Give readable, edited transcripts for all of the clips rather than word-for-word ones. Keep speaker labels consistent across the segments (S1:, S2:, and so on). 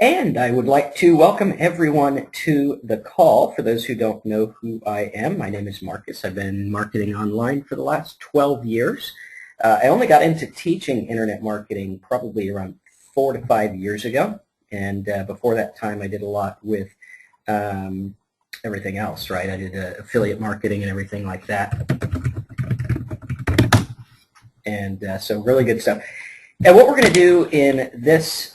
S1: And I would like to welcome everyone to the call. For those who don't know who I am, my name is Marcus. I've been marketing online for the last 12 years. I only got into teaching internet marketing probably around 4 to 5 years ago. And before that time, I did a lot with everything else, right? I did affiliate marketing and everything like that. And so really good stuff. And what we're going to do in this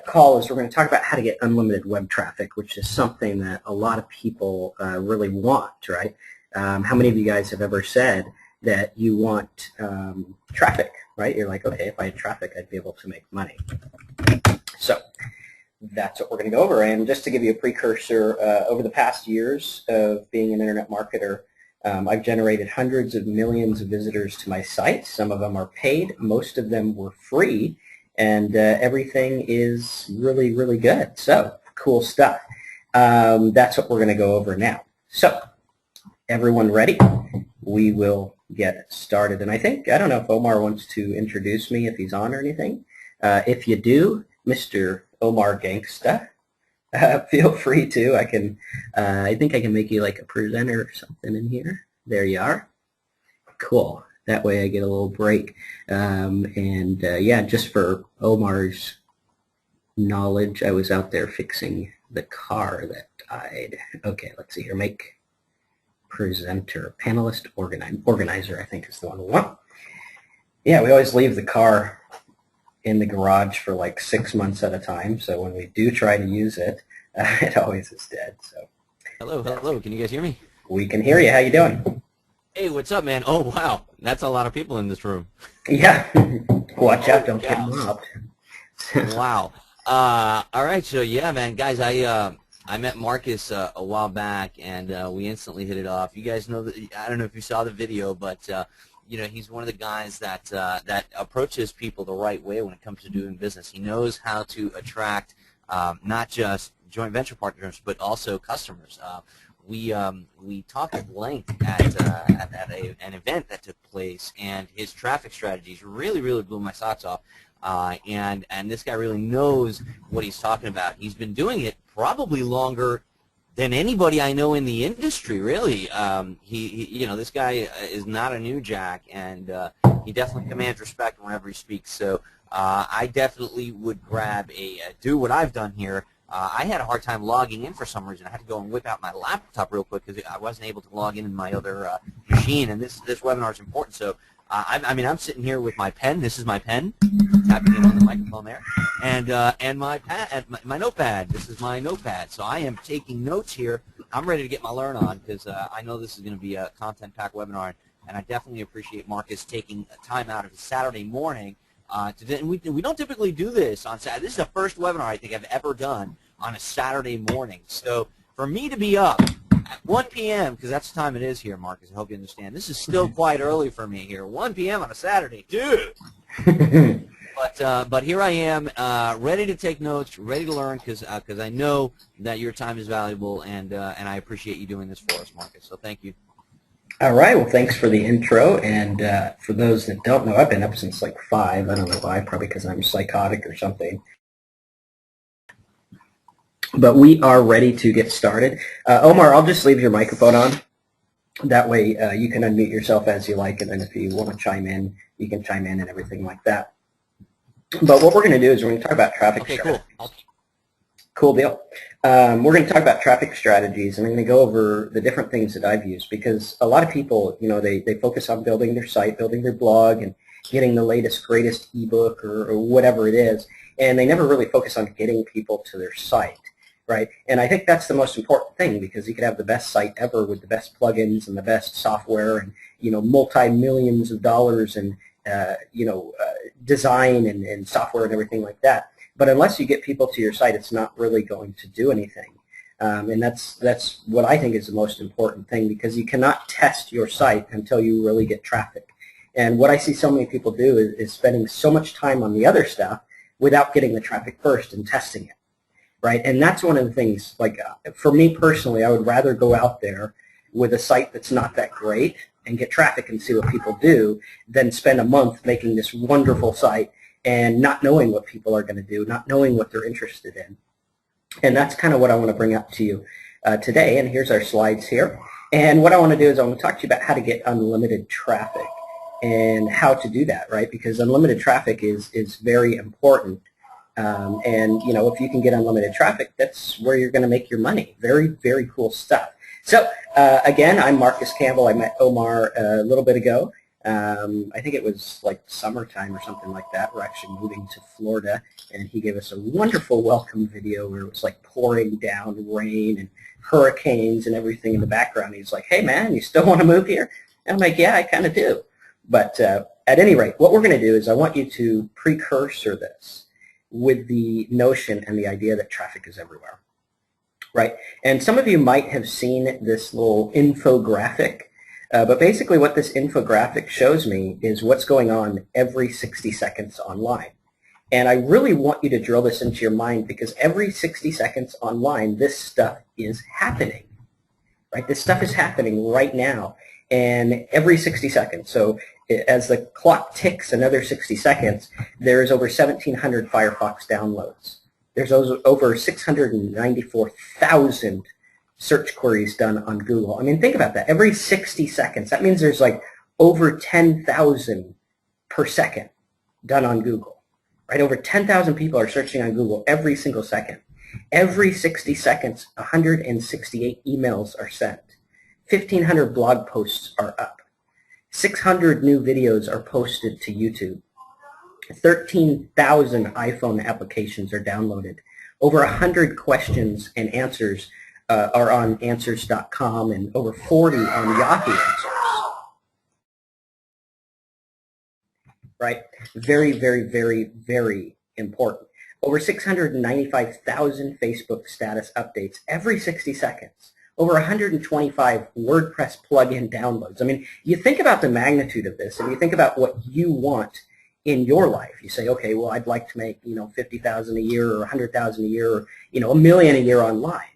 S1: call is we're going to talk about how to get unlimited web traffic, which is something that a lot of people really want, right? How many of you guys have ever said that you want traffic, right? You're like, okay, if I had traffic, I'd be able to make money. So that's what we're going to go over. And just to give you a precursor, over the past years of being an internet marketer, I've generated hundreds of millions of visitors to my site. Some of them are paid. Most of them were free. And everything is really, really good. So cool stuff. That's what we're going to go over now. So everyone ready? We will get started. And I don't know if Omar wants to introduce me, if he's on or anything. If you do, Mr. Omar Gangsta. Feel free to. I think I can make you like a presenter or something in here. There you are. Cool. That way I get a little break. Yeah, just for Omar's knowledge, I was out there fixing the car that died. Okay, let's see here. Make presenter, panelist, organizer, I think is the one we want. Yeah, we always leave the car in the garage for like 6 months at a time, so when we do try to use it, it always is dead. So
S2: hello, can you guys hear me?
S1: We can hear you. How you doing?
S2: Hey, what's up, man? Oh, wow, that's a lot of people in this room.
S1: Yeah. Watch out, don't get mobbed.
S2: Wow. All right, so yeah, man, guys, I met Marcus a while back, and we instantly hit it off. You guys know that, I don't know if you saw the video, but you know, he's one of the guys that that approaches people the right way when it comes to doing business. He knows how to attract not just joint venture partners, but also customers. We talked at length at an event that took place, and his traffic strategies really blew my socks off. And this guy really knows what he's talking about. He's been doing it probably longer than anybody I know in the industry, really. You know, this guy is not a new jack, and he definitely commands respect whenever he speaks. So I definitely would grab do what I've done here. I had a hard time logging in for some reason. I had to go and whip out my laptop real quick because I wasn't able to log in my other machine, and this webinar is important. So I mean, I'm sitting here with my pen. This is my pen, tapping it on the microphone there, and my pad, my notepad. This is my notepad. So I am taking notes here. I'm ready to get my learn on because I know this is going to be a content-packed webinar, and I definitely appreciate Marcus taking time out of his Saturday morning to do. And we don't typically do this on Saturday. This is the first webinar I think I've ever done on a Saturday morning. So for me to be up at 1 p.m., because that's the time it is here, Marcus, I hope you understand. This is still quite early for me here. 1 p.m. on a Saturday, dude. But here I am, ready to take notes, ready to learn, because I know that your time is valuable, and I appreciate you doing this for us, Marcus. So thank you.
S1: All right. Well, thanks for the intro. And for those that don't know, I've been up since like 5. I don't know why. Probably because I'm psychotic or something. But we are ready to get started. Omar, I'll just leave your microphone on. That way you can unmute yourself as you like, and then if you want to chime in, you can chime in and everything like that. But what we're going to do is we're going to talk about traffic strategies.
S2: Cool.
S1: Cool deal. We're going to talk about traffic strategies, and I'm going to go over the different things that I've used, because a lot of people, you know, they focus on building their site, building their blog, and getting the latest, greatest ebook or whatever it is, and they never really focus on getting people to their site. Right, and I think that's the most important thing, because you could have the best site ever with the best plugins and the best software and, you know, multi-millions of dollars and you know, design and software and everything like that. But unless you get people to your site, it's not really going to do anything. And that's what I think is the most important thing, because you cannot test your site until you really get traffic. And what I see so many people do is spending so much time on the other stuff without getting the traffic first and testing it. Right, and that's one of the things, like for me personally, I would rather go out there with a site that's not that great and get traffic and see what people do than spend a month making this wonderful site and not knowing what people are going to do, not knowing what they're interested in. And that's kind of what I want to bring up to you today. And here's our slides here. And what I want to do is I want to talk to you about how to get unlimited traffic and how to do that, right? Because unlimited traffic is very important. And, you know, if you can get unlimited traffic, that's where you're going to make your money. Very, very cool stuff. So, again, I'm Marcus Campbell. I met Omar a little bit ago. I think it was like summertime or something like that. We're actually moving to Florida, and he gave us a wonderful welcome video where it was like pouring down rain and hurricanes and everything in the background. He's like, hey, man, you still want to move here? And I'm like, yeah, I kind of do. But at any rate, what we're going to do is I want you to precursor this with the notion and the idea that traffic is everywhere, right? And some of you might have seen this little infographic, but basically what this infographic shows me is what's going on every 60 seconds online. And I really want you to drill this into your mind because every 60 seconds online, this stuff is happening, right? This stuff is happening right now, and every 60 seconds. So as the clock ticks another 60 seconds, there's over 1,700 Firefox downloads. There's over 694,000 search queries done on Google. I mean, think about that. Every 60 seconds, that means there's like over 10,000 per second done on Google, right? Over 10,000 people are searching on Google every single second. Every 60 seconds, 168 emails are sent. 1,500 blog posts are up. 600 new videos are posted to YouTube. 13,000 iPhone applications are downloaded. Over 100 questions and answers are on Answers.com and over 40 on Yahoo Answers. Right? Very, very, very, very important. Over 695,000 Facebook status updates every 60 seconds. Over 125 WordPress plugin downloads. I mean, you think about the magnitude of this, and you think about what you want in your life. You say, okay, well, I'd like to make, you know, 50,000 a year or 100,000 a year or, you know, $1 million a year online.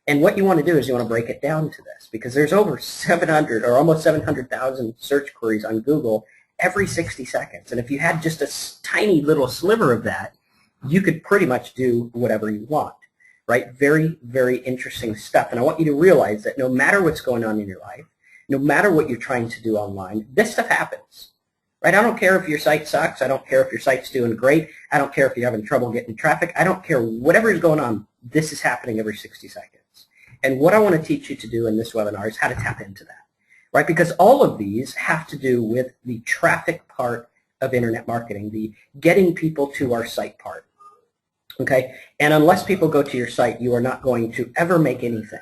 S1: And what you want to do is you want to break it down to this because there's over 700 or almost 700,000 search queries on Google every 60 seconds. And if you had just a tiny little sliver of that, you could pretty much do whatever you want. Right? Very, very interesting stuff. And I want you to realize that no matter what's going on in your life, no matter what you're trying to do online, this stuff happens. Right? I don't care if your site sucks. I don't care if your site's doing great. I don't care if you're having trouble getting traffic. I don't care. Whatever is going on, this is happening every 60 seconds. And what I want to teach you to do in this webinar is how to tap into that. Right? Because all of these have to do with the traffic part of internet marketing, the getting people to our site part. Okay, and unless people go to your site, you are not going to ever make anything.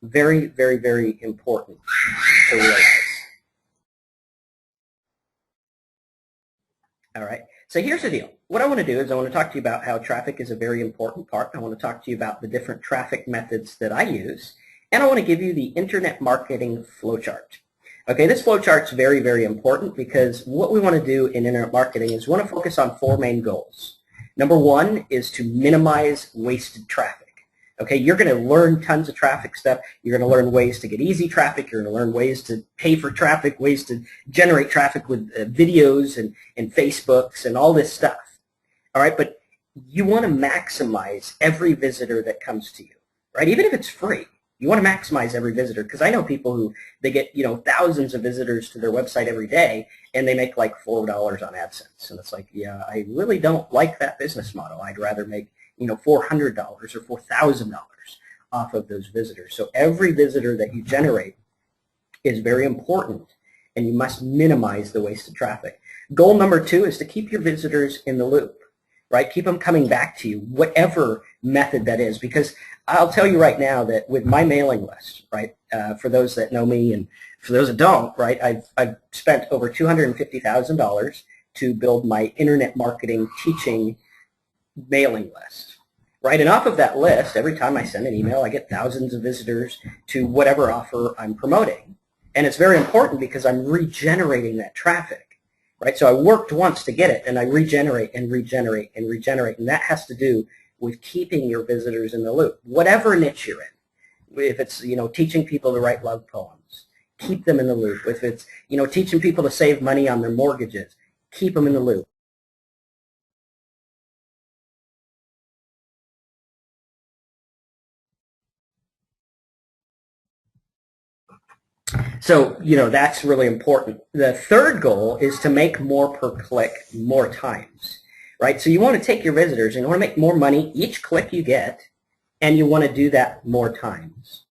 S1: Very, very, very important to realize. All right, so here's the deal. What I want to do is I want to talk to you about how traffic is a very important part. I want to talk to you about the different traffic methods that I use, and I want to give you the internet marketing flowchart. Okay, this flowchart's very, very important because what we want to do in internet marketing is we want to focus on 4 main goals. Number 1 is to minimize wasted traffic. Okay, you're going to learn tons of traffic stuff. You're going to learn ways to get easy traffic. You're going to learn ways to pay for traffic, ways to generate traffic with videos and Facebooks and all this stuff. All right, but you want to maximize every visitor that comes to you, right? Even if it's free, you want to maximize every visitor because I know people who they get, you know, thousands of visitors to their website every day and they make like $4 on AdSense. And it's like, yeah, I really don't like that business model. I'd rather make, you know, $400 or $4,000 off of those visitors. So every visitor that you generate is very important and you must minimize the wasted traffic. Goal number 2 is to keep your visitors in the loop, right? Keep them coming back to you, whatever method that is, because I'll tell you right now that with my mailing list, right, for those that know me and for those that don't, right, I've spent over $250,000 to build my internet marketing teaching mailing list, right? And off of that list, every time I send an email, I get thousands of visitors to whatever offer I'm promoting. And it's very important because I'm regenerating that traffic, right? So I worked once to get it, and I regenerate and regenerate and regenerate, and that has to do with keeping your visitors in the loop, whatever niche you're in. If it's, you know, teaching people to write love poems, keep them in the loop. If it's, you know, teaching people to save money on their mortgages, keep them in the loop. So, that's really important. The third goal is to make more per click more times, right? So you want to take your visitors and you want to make more money each click you get, and you want to do that more times.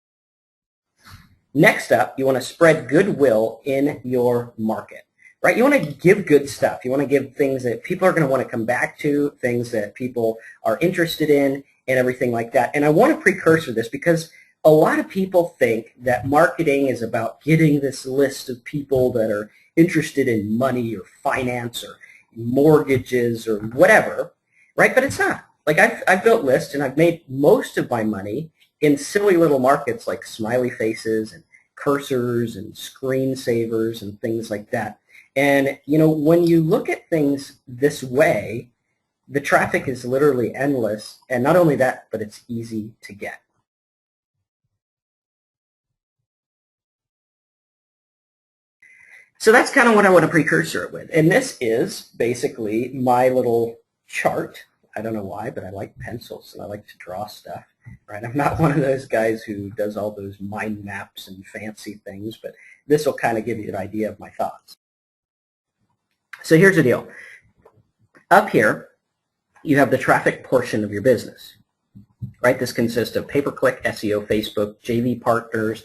S1: Next up, you want to spread goodwill in your market, right? You want to give good stuff. You want to give things that people are going to want to come back to, things that people are interested in, and everything like that. And I want to precursor this because a lot of people think that marketing is about getting this list of people that are interested in money or finance or mortgages or whatever, right? But it's not. Like I've built lists and I've made most of my money in silly little markets like smiley faces and cursors and screensavers and things like that. And, when you look at things this way, the traffic is literally endless. And not only that, but it's easy to get. So that's kind of what I want to precursor it with. And this is basically my little chart. I don't know why, but I like pencils and I like to draw stuff. Right? I'm not one of those guys who does all those mind maps and fancy things, but this will kind of give you an idea of my thoughts. So here's the deal. Up here, you have the traffic portion of your business. Right? This consists of pay-per-click, SEO, Facebook, JV partners,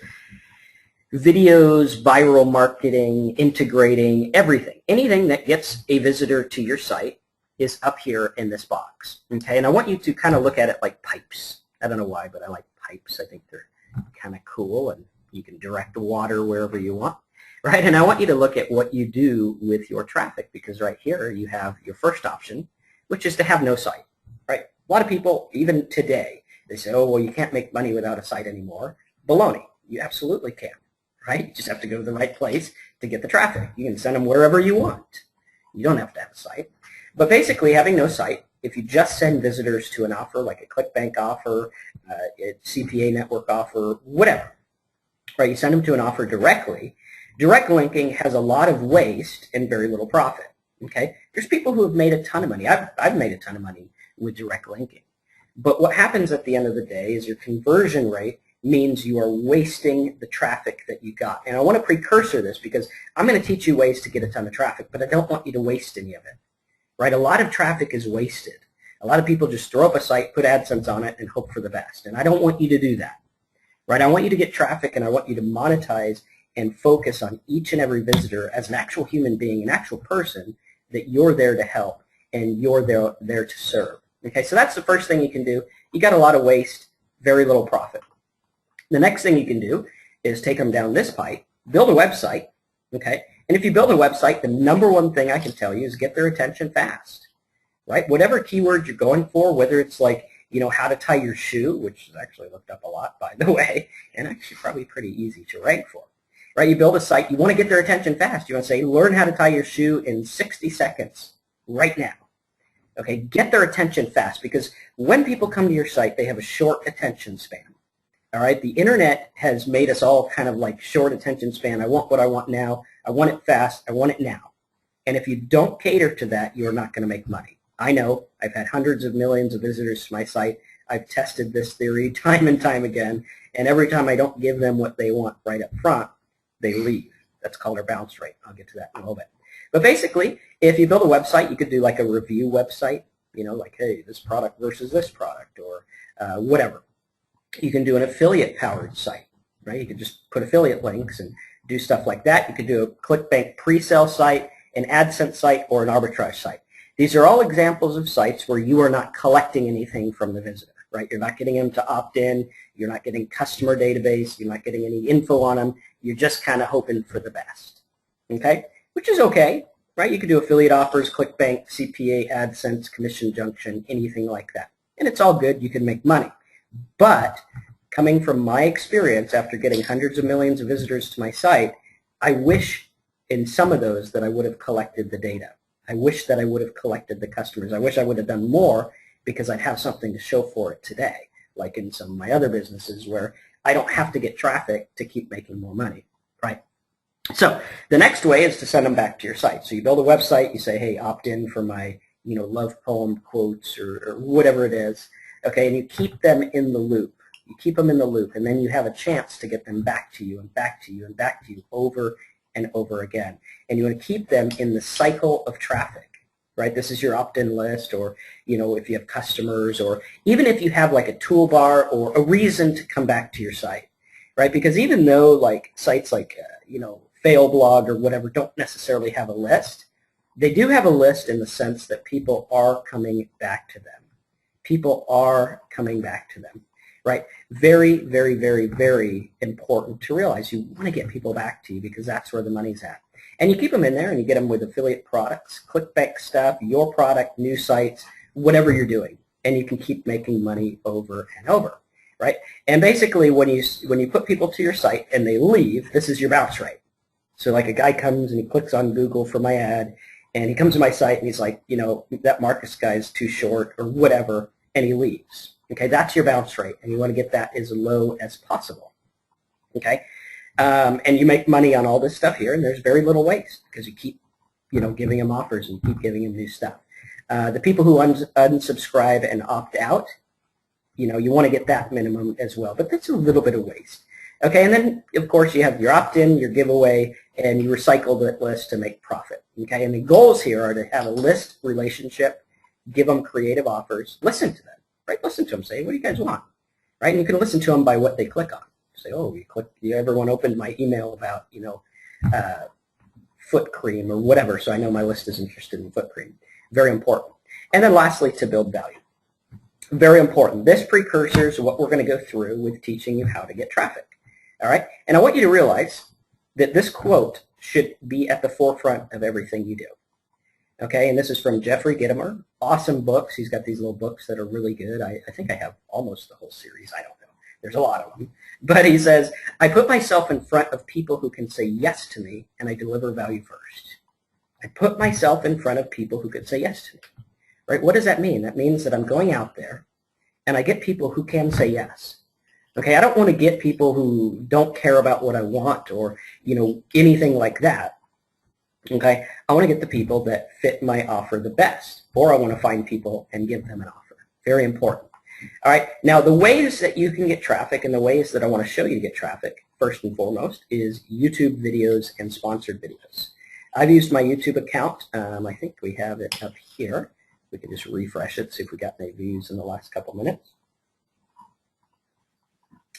S1: videos, viral marketing, integrating, everything. Anything that gets a visitor to your site is up here in this box. Okay, and I want you to kind of look at it like pipes. I don't know why, but I like pipes. I think they're kind of cool, and you can direct water wherever you want, right? And I want you to look at what you do with your traffic, because right here you have your first option, which is to have no site, right? A lot of people, even today, they say, oh, well, you can't make money without a site anymore. Baloney. You absolutely can, right? You just have to go to the right place to get the traffic. You can send them wherever you want. You don't have to have a site. But basically, having no site, if you just send visitors to an offer, like a ClickBank offer, a CPA network offer, whatever, right? You send them to an offer directly. Direct linking has a lot of waste and very little profit, okay? There's people who have made a ton of money. I've made a ton of money with direct linking. But what happens at the end of the day is your conversion rate means you are wasting the traffic that you got. And I want to precursor this because I'm going to teach you ways to get a ton of traffic, but I don't want you to waste any of it. Right? A lot of traffic is wasted. A lot of people just throw up a site, put AdSense on it, and hope for the best. And I don't want you to do that. Right? I want you to get traffic, and I want you to monetize and focus on each and every visitor as an actual human being, an actual person that you're there to help and you're there to serve. Okay, so that's the first thing you can do. You got a lot of waste, very little profit. The next thing you can do is take them down this pipe, build a website, okay? And if you build a website, the number one thing I can tell you is get their attention fast, right? Whatever keyword you're going for, whether it's like, how to tie your shoe, which is actually looked up a lot, by the way, and actually probably pretty easy to rank for, right? You build a site, you want to get their attention fast. You want to say, learn how to tie your shoe in 60 seconds right now. Okay, get their attention fast, because when people come to your site, they have a short attention span. All right, the internet has made us all kind of like short attention span. I want what I want now. I want it fast. I want it now. And if you don't cater to that, you're not going to make money. I know. I've had hundreds of millions of visitors to my site. I've tested this theory time and time again. And every time I don't give them what they want right up front, they leave. That's called our bounce rate. I'll get to that in a little bit. But basically, if you build a website, you could do like a review website, like, hey, this product versus this product, or whatever. You can do an affiliate-powered site, right? You could just put affiliate links and do stuff like that. You could do a ClickBank pre-sale site, an AdSense site, or an arbitrage site. These are all examples of sites where you are not collecting anything from the visitor, right? You're not getting them to opt in. You're not getting customer database. You're not getting any info on them. You're just kind of hoping for the best, okay? Which is okay, right? You could do affiliate offers, ClickBank, CPA, AdSense, Commission Junction, anything like that. And it's all good. You can make money. But coming from my experience after getting hundreds of millions of visitors to my site, I wish in some of those that I would have collected the data. I wish that I would have collected the customers. I wish I would have done more, because I'd have something to show for it today, like in some of my other businesses where I don't have to get traffic to keep making more money, right? So the next way is to send them back to your site. So you build a website, you say, hey, opt in for my love poem quotes or whatever it is. Okay, and you keep them in the loop. You keep them in the loop, and then you have a chance to get them back to you and back to you and back to you over and over again. And you want to keep them in the cycle of traffic, right? This is your opt-in list, or if you have customers, or even if you have like a toolbar or a reason to come back to your site, right? Because even though like sites like Failblog or whatever don't necessarily have a list, they do have a list in the sense that people are coming back to them. People are coming back to them, right? Very, very, very, very important to realize. You want to get people back to you because that's where the money's at. And you keep them in there, and you get them with affiliate products, ClickBank stuff, your product, new sites, whatever you're doing. And you can keep making money over and over, right? And basically, when you put people to your site and they leave, this is your bounce rate. So like a guy comes and he clicks on Google for my ad, and he comes to my site and he's like, that Marcus guy's too short or whatever, and he leaves. Okay, that's your bounce rate, and you want to get that as low as possible. Okay, and you make money on all this stuff here, and there's very little waste because you keep, giving them offers and keep giving them new stuff. The people who unsubscribe and opt out, you want to get that minimum as well, but that's a little bit of waste. Okay, and then of course you have your opt-in, your giveaway, and you recycle that list to make profit. Okay, and the goals here are to have a list relationship, give them creative offers, listen to them, right? Listen to them, say, what do you guys want, right? And you can listen to them by what they click on. Say, oh, everyone opened my email about, foot cream or whatever, so I know my list is interested in foot cream. Very important. And then lastly, to build value. Very important. This precursor is what we're going to go through with teaching you how to get traffic. All right? And I want you to realize that this quote should be at the forefront of everything you do. Okay, and this is from Jeffrey Gitomer. Awesome books. He's got these little books that are really good. I think I have almost the whole series. I don't know. There's a lot of them. But he says, I put myself in front of people who can say yes to me, and I deliver value first. I put myself in front of people who can say yes to me. Right? What does that mean? That means that I'm going out there, and I get people who can say yes. Okay, I don't want to get people who don't care about what I want or, anything like that. Okay, I want to get the people that fit my offer the best, or I want to find people and give them an offer. Very important. All right, now the ways that you can get traffic and the ways that I want to show you to get traffic, first and foremost, is YouTube videos and sponsored videos. I've used my YouTube account. I think we have it up here. We can just refresh it, see if we got any views in the last couple minutes.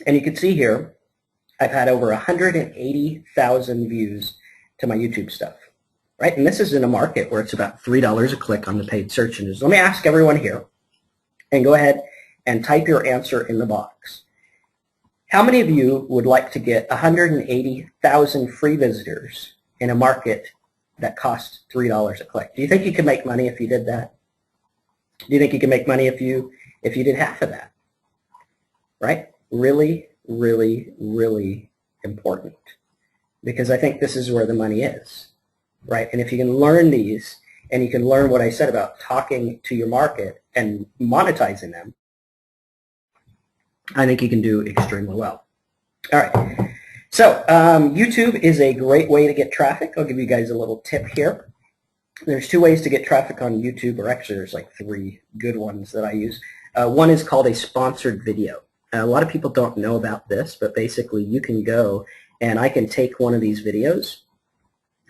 S1: And you can see here, I've had over 180,000 views to my YouTube stuff, right? And this is in a market where it's about $3 a click on the paid search engines. Let me ask everyone here, and go ahead and type your answer in the box. How many of you would like to get 180,000 free visitors in a market that costs $3 a click? Do you think you could make money if you did that? Do you think you could make money if you did half of that? Right? Really, really, really important, because I think this is where the money is, right? And if you can learn these, and you can learn what I said about talking to your market and monetizing them, I think you can do extremely well. All right. So YouTube is a great way to get traffic. I'll give you guys a little tip here. There's two ways to get traffic on YouTube, or actually there's like three good ones that I use. One is called a sponsored video. A lot of people don't know about this, but basically you can go and I can take one of these videos,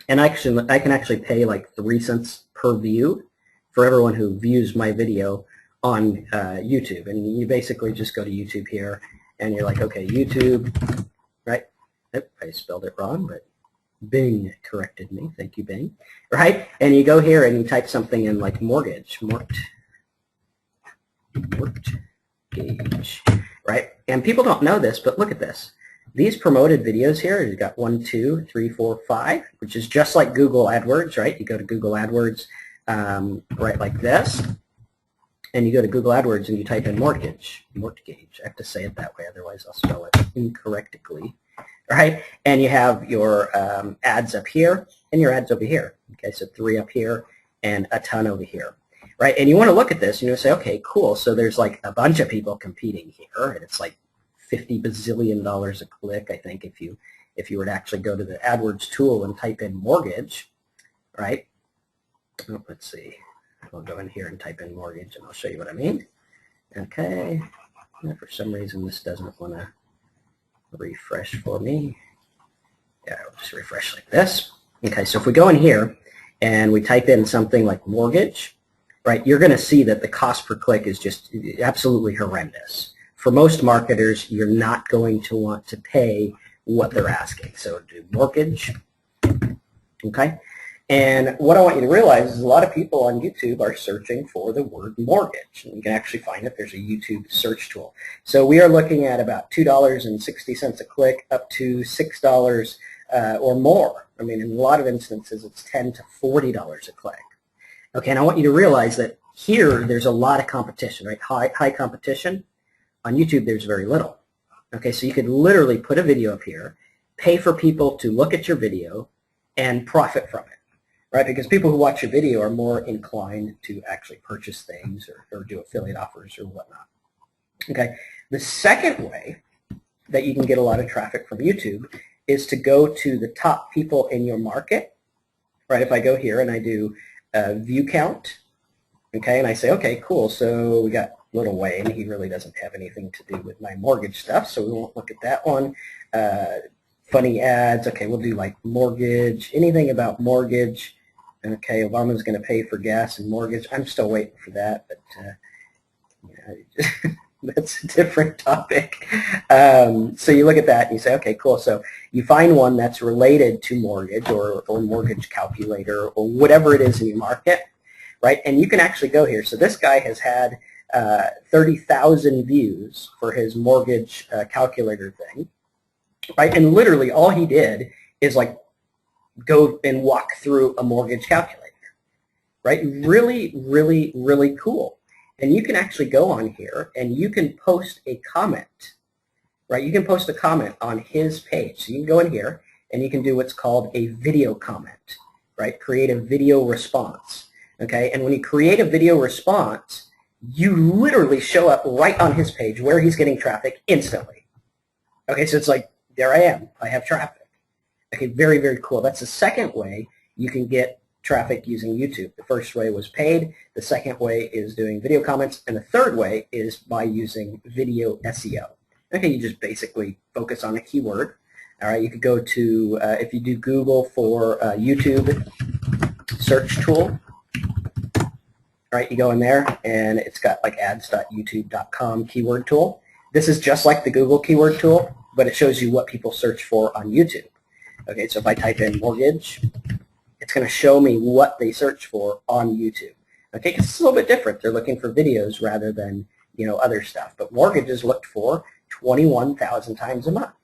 S1: and I can actually pay like 3 cents per view for everyone who views my video on YouTube. And you basically just go to YouTube here, and you're like, okay, YouTube, right? Oh, I spelled it wrong, but Bing corrected me. Thank you, Bing. Right? And you go here and you type something in like mortgage, right? And people don't know this, but look at this. These promoted videos here, you've got 1, 2, 3, 4, 5, which is just like Google AdWords, right? You go to Google AdWords, right like this, and you go to Google AdWords and you type in mortgage. I have to say it that way, otherwise I'll spell it incorrectly, right? And you have your ads up here and your ads over here. Okay, so 3 up here and a ton over here. Right, and you want to look at this and you say, okay, cool, so there's like a bunch of people competing here, and it's like $50 bazillion a click, I think, if you were to actually go to the AdWords tool and type in mortgage, right? Oh, let's see. We'll go in here and type in mortgage, and I'll show you what I mean. Okay. For some reason, this doesn't want to refresh for me. Yeah, I'll just refresh like this. Okay, so if we go in here and we type in something like mortgage, right, you're going to see that the cost per click is just absolutely horrendous. For most marketers, you're not going to want to pay what they're asking. So do mortgage, okay? And what I want you to realize is a lot of people on YouTube are searching for the word mortgage. And you can actually find it. There's a YouTube search tool. So we are looking at about $2.60 a click up to $6 or more. I mean, in a lot of instances, it's $10 to $40 a click. Okay, and I want you to realize that here there's a lot of competition, right? High competition. On YouTube, there's very little. Okay, so you could literally put a video up here, pay for people to look at your video, and profit from it. Right, because people who watch your video are more inclined to actually purchase things or do affiliate offers or whatnot. Okay, the second way that you can get a lot of traffic from YouTube is to go to the top people in your market. Right, if I go here and I do view count, okay, and I say, okay, cool, so we got Little Wayne. He really doesn't have anything to do with my mortgage stuff, so we won't look at that one. Funny ads, okay, we'll do like mortgage, anything about mortgage. Okay, Obama's going to pay for gas and mortgage. I'm still waiting for that, but that's a different topic. So you look at that and you say, okay, cool. So you find one that's related to mortgage or mortgage calculator or whatever it is in your market, right? And you can actually go here. So this guy has had 30,000 views for his mortgage calculator thing, right? And literally all he did is like go and walk through a mortgage calculator, right? Really, really, really cool. And you can actually go on here and you can post a comment, right? You can post a comment on his page. So you can go in here and you can do what's called a video comment, right? Create a video response, okay? And when you create a video response, you literally show up right on his page where he's getting traffic instantly. Okay, so it's like, there I am. I have traffic. Okay, very, very cool. That's the second way you can get traffic using YouTube. The first way was paid. The second way is doing video comments. And the third way is by using video SEO. Okay, you just basically focus on a keyword. All right, you could go to, if you do Google for YouTube search tool, all right, you go in there and it's got like ads.youtube.com keyword tool. This is just like the Google keyword tool, but it shows you what people search for on YouTube. Okay, so if I type in mortgage, it's going to show me what they search for on YouTube. Okay, because it's a little bit different. They're looking for videos rather than, other stuff. But mortgage is looked for 21,000 times a month,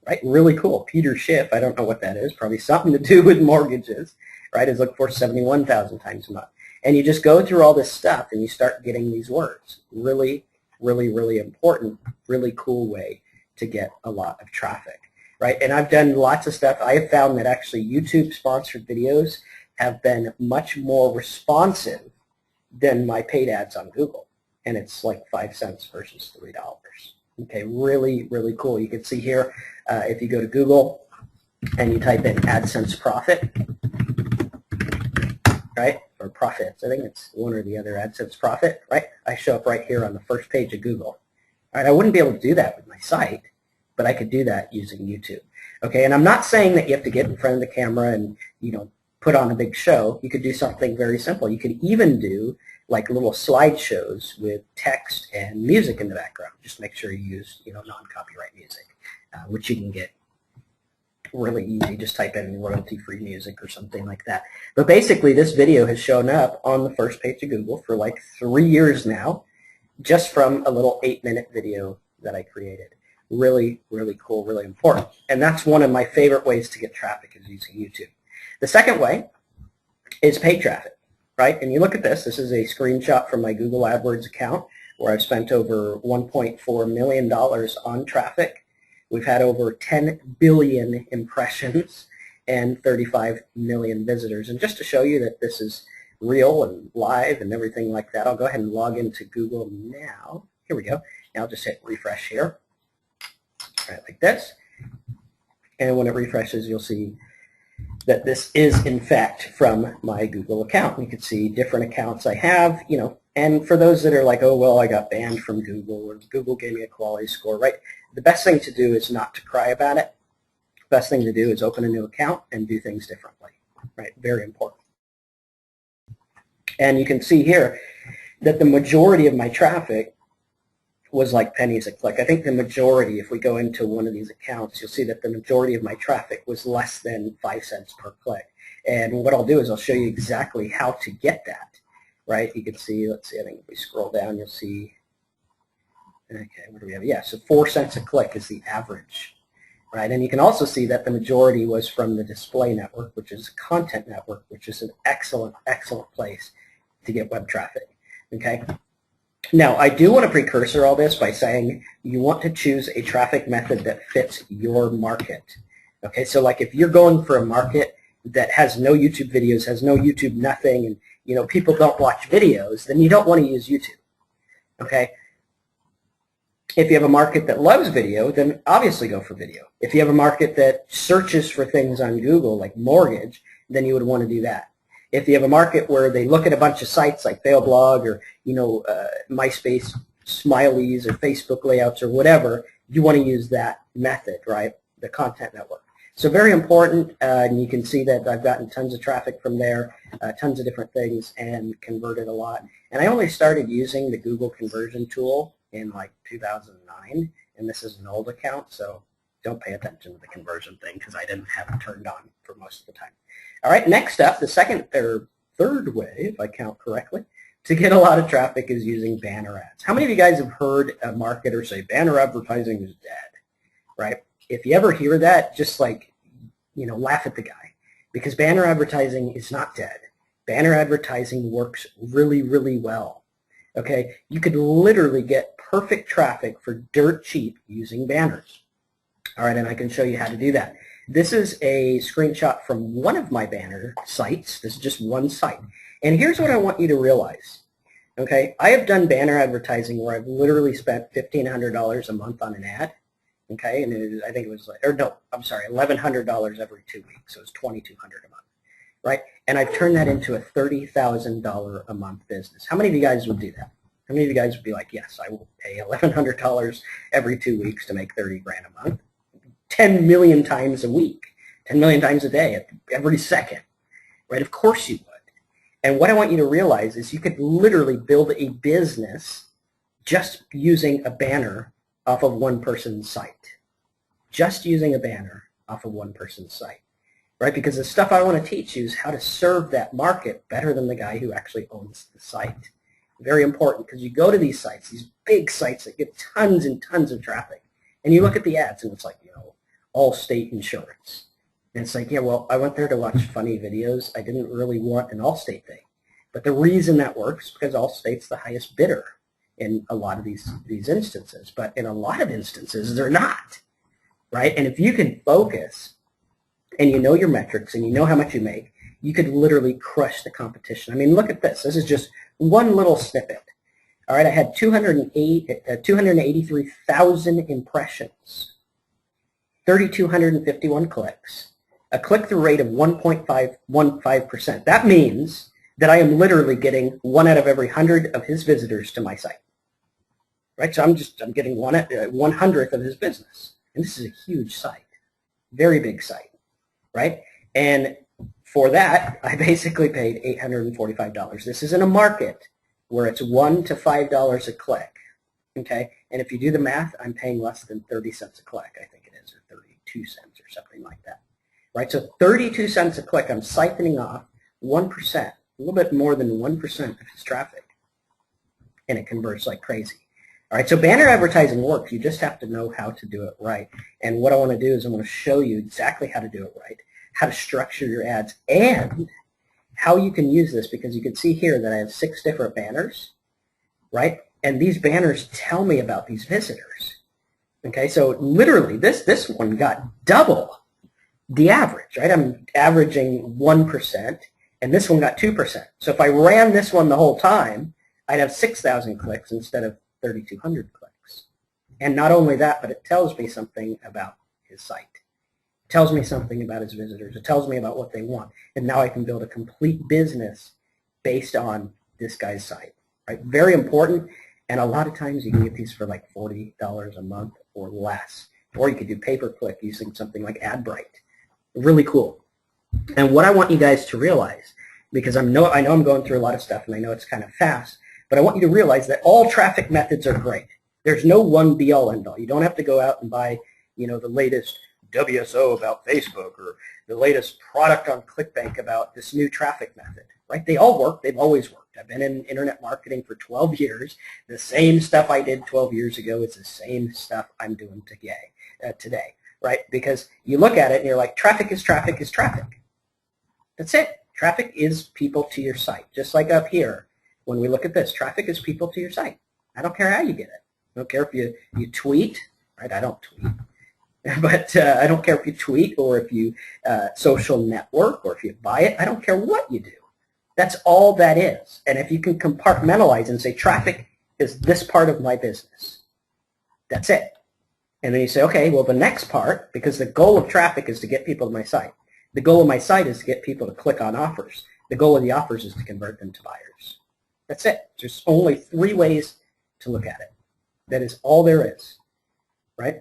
S1: right? Really cool. Peter Schiff, I don't know what that is, probably something to do with mortgages, right, is looked for 71,000 times a month. And you just go through all this stuff and you start getting these words. Really, really, really important, really cool way to get a lot of traffic. Right, and I've done lots of stuff. I have found that actually YouTube-sponsored videos have been much more responsive than my paid ads on Google, and it's like 5 cents versus $3. Okay, really, really cool. You can see here, if you go to Google and you type in AdSense profit, right, or profits, I think it's one or the other, AdSense profit, right? I show up right here on the first page of Google. All right, I wouldn't be able to do that with my site, but I could do that using YouTube. Okay, and I'm not saying that you have to get in front of the camera and, put on a big show. You could do something very simple. You could even do like little slideshows with text and music in the background. Just make sure you use, non-copyright music, which you can get really easy. Just type in royalty-free music or something like that. But basically, this video has shown up on the first page of Google for like 3 years now, just from a little 8-minute video that I created. Really, really cool, really important. And that's one of my favorite ways to get traffic is using YouTube. The second way is paid traffic, right? And you look at this. This is a screenshot from my Google AdWords account where I've spent over $1.4 million on traffic. We've had over 10 billion impressions and 35 million visitors. And just to show you that this is real and live and everything like that, I'll go ahead and log into Google now. Here we go. Now I'll just hit refresh here. Right, like this, and when it refreshes, you'll see that this is in fact from my Google account. You can see different accounts I have, and for those that are like, oh, well, I got banned from Google, or Google gave me a quality score, right? The best thing to do is not to cry about it. The best thing to do is open a new account and do things differently, right? Very important. And you can see here that the majority of my traffic was like pennies a click. I think the majority, if we go into one of these accounts, you'll see that the majority of my traffic was less than 5 cents per click. And what I'll do is I'll show you exactly how to get that, right? You can see, let's see, I think if we scroll down, you'll see, okay, what do we have? Yeah, so 4 cents a click is the average, right? And you can also see that the majority was from the display network, which is a content network, which is an excellent, excellent place to get web traffic, okay? Now, I do want to precursor all this by saying you want to choose a traffic method that fits your market. Okay, so like if you're going for a market that has no YouTube videos, has no YouTube nothing, and people don't watch videos, then you don't want to use YouTube. Okay? If you have a market that loves video, then obviously go for video. If you have a market that searches for things on Google like mortgage, then you would want to do that. If you have a market where they look at a bunch of sites like Failblog or MySpace smileys or Facebook layouts or whatever, you want to use that method, right? The content network. So very important, and you can see that I've gotten tons of traffic from there, tons of different things, and converted a lot. And I only started using the Google conversion tool in like 2009, and this is an old account, so don't pay attention to the conversion thing because I didn't have it turned on for most of the time. All right, next up, the second or third way, if I count correctly, to get a lot of traffic is using banner ads. How many of you guys have heard a marketer say banner advertising is dead, right? If you ever hear that, just like, laugh at the guy, because banner advertising is not dead. Banner advertising works really, really well, okay? You could literally get perfect traffic for dirt cheap using banners. All right, and I can show you how to do that. This is a screenshot from one of my banner sites. This is just one site. And here's what I want you to realize. Okay, I have done banner advertising where I've literally spent $1,500 a month on an ad. Okay, and I think it was $1,100 every 2 weeks. So it's $2,200 a month, right? And I've turned that into a $30,000 a month business. How many of you guys would do that? How many of you guys would be like, yes, I will pay $1,100 every 2 weeks to make 30 grand a month? 10 million times a week, 10 million times a day, every second, right? Of course you would. And what I want you to realize is you could literally build a business just using a banner off of one person's site. Just using a banner off of one person's site, right? Because the stuff I want to teach you is how to serve that market better than the guy who actually owns the site. Very important, because you go to these sites, these big sites that get tons and tons of traffic, and you look at the ads and it's like, Allstate Insurance. And it's like, yeah, well, I went there to watch funny videos. I didn't really want an Allstate thing. But the reason that works is because Allstate's the highest bidder in a lot of these instances. But in a lot of instances, they're not, right? And if you can focus and you know your metrics and you know how much you make, you could literally crush the competition. I mean, look at this. This is just one little snippet. All right, I had 283,000 impressions. 3,251 clicks, a click-through rate of 1.515%. That means that I am literally getting 1 out of every 100 of his visitors to my site, right? So I'm getting 1/100th of his business, and this is a huge site, very big site, right? And for that, I basically paid $845. This is in a market where it's $1 to $5 a click, okay? And if you do the math, I'm paying less than 30 cents a click, I think it is, or 32 cents or something like that, right? So 32 cents a click, I'm siphoning off 1%, a little bit more than 1% of his traffic, and it converts like crazy. All right, so banner advertising works. You just have to know how to do it right. And what I want to do is I want to show you exactly how to do it right, how to structure your ads, and how you can use this, because you can see here that I have 6 different banners, right? And these banners tell me about these visitors. Okay, so literally this one got double the average, right? I'm averaging 1%, and this one got 2%. So if I ran this one the whole time, I'd have 6,000 clicks instead of 3,200 clicks. And not only that, but it tells me something about his site. tells me something about his visitors. It tells me about what they want. And now I can build a complete business based on this guy's site, right? Very important. And a lot of times you can get these for like $40 a month or less. Or you could do pay-per-click using something like AdBright. Really cool. And what I want you guys to realize, because I know I'm going through a lot of stuff and I know it's kind of fast, but I want you to realize that all traffic methods are great. There's no one be-all, end-all. You don't have to go out and buy, the latest WSO about Facebook or the latest product on ClickBank about this new traffic method, right? They all work. They've always worked. I've been in internet marketing for 12 years. The same stuff I did 12 years ago is the same stuff I'm doing today, right? Because you look at it and you're like, traffic is traffic is traffic. That's it. Traffic is people to your site. Just like up here, when we look at this, traffic is people to your site. I don't care how you get it. I don't care if you tweet, right? I don't tweet. But I don't care if you tweet or if you social network or if you buy it. I don't care what you do. That's all that is. And if you can compartmentalize and say traffic is this part of my business, that's it. And then you say, okay, well, the next part, because the goal of traffic is to get people to my site. The goal of my site is to get people to click on offers. The goal of the offers is to convert them to buyers. That's it. There's only 3 ways to look at it. That is all there is, right?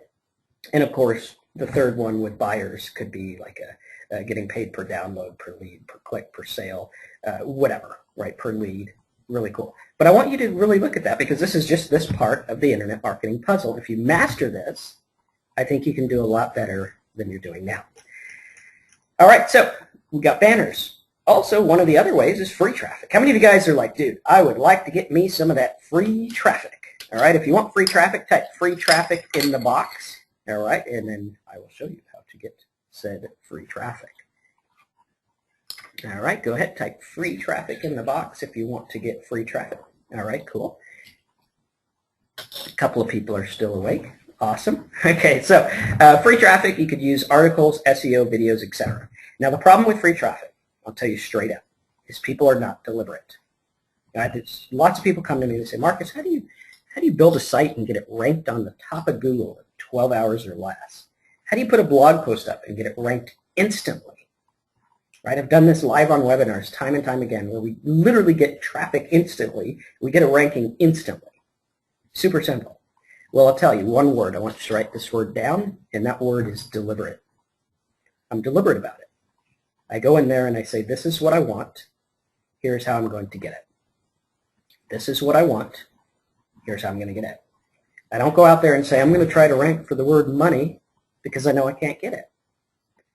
S1: And of course, the third one with buyers could be like getting paid per download, per lead, per click, per sale, whatever, right, per lead. Really cool. But I want you to really look at that because this is just this part of the internet marketing puzzle. If you master this, I think you can do a lot better than you're doing now. All right, so we got banners. Also, one of the other ways is free traffic. How many of you guys are like, dude, I would like to get me some of that free traffic? All right, if you want free traffic, type free traffic in the box. All right, and then I will show you how to get said free traffic. All right, go ahead, type free traffic in the box if you want to get free traffic. All right, cool. A couple of people are still awake. Awesome. Okay, so free traffic, you could use articles, SEO, videos, etc. Now, the problem with free traffic, I'll tell you straight up, is people are not deliberate. Lots of people come to me and they say, Marcus, how do you build a site and get it ranked on the top of Google in 12 hours or less? How do you put a blog post up and get it ranked instantly? Right? I've done this live on webinars time and time again where we literally get traffic instantly. We get a ranking instantly. Super simple. Well, I'll tell you one word. I want you to write this word down, and that word is deliberate. I'm deliberate about it. I go in there and I say, this is what I want. Here's how I'm going to get it. This is what I want. Here's how I'm going to get it. I don't go out there and say, I'm going to try to rank for the word money because I know I can't get it.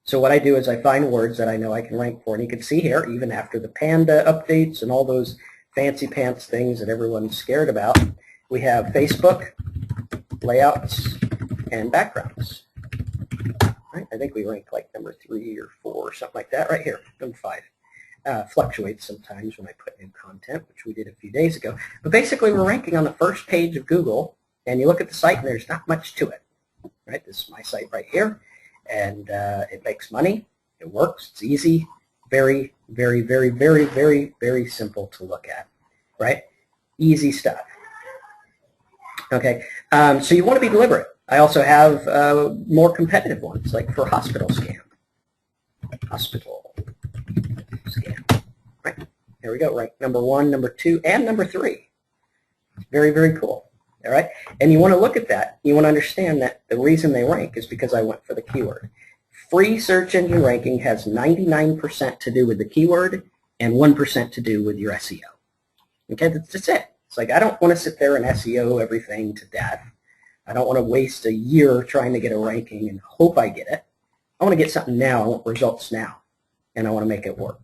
S1: So what I do is I find words that I know I can rank for. And you can see here, even after the Panda updates and all those fancy pants things that everyone's scared about, we have Facebook, layouts, and backgrounds. Right? I think we rank like number 3 or 4 or something like that right here, number 5. Fluctuates sometimes when I put new content, which we did a few days ago. But basically, we're ranking on the first page of Google, and you look at the site, and there's not much to it. Right? This is my site right here, and it makes money. It works. It's easy. Very, very, very, very, very, very simple to look at. Right? Easy stuff. Okay, so you want to be deliberate. I also have more competitive ones, like for hospital scam. Hospital scam. Right, there we go, right. Number 1, number 2, and number 3. Very, very cool. All right, and you want to look at that. You want to understand that the reason they rank is because I went for the keyword. Free search engine ranking has 99% to do with the keyword and 1% to do with your SEO. Okay, that's just it. It's like I don't want to sit there and SEO everything to death. I don't want to waste a year trying to get a ranking and hope I get it. I want to get something now. I want results now, and I want to make it work.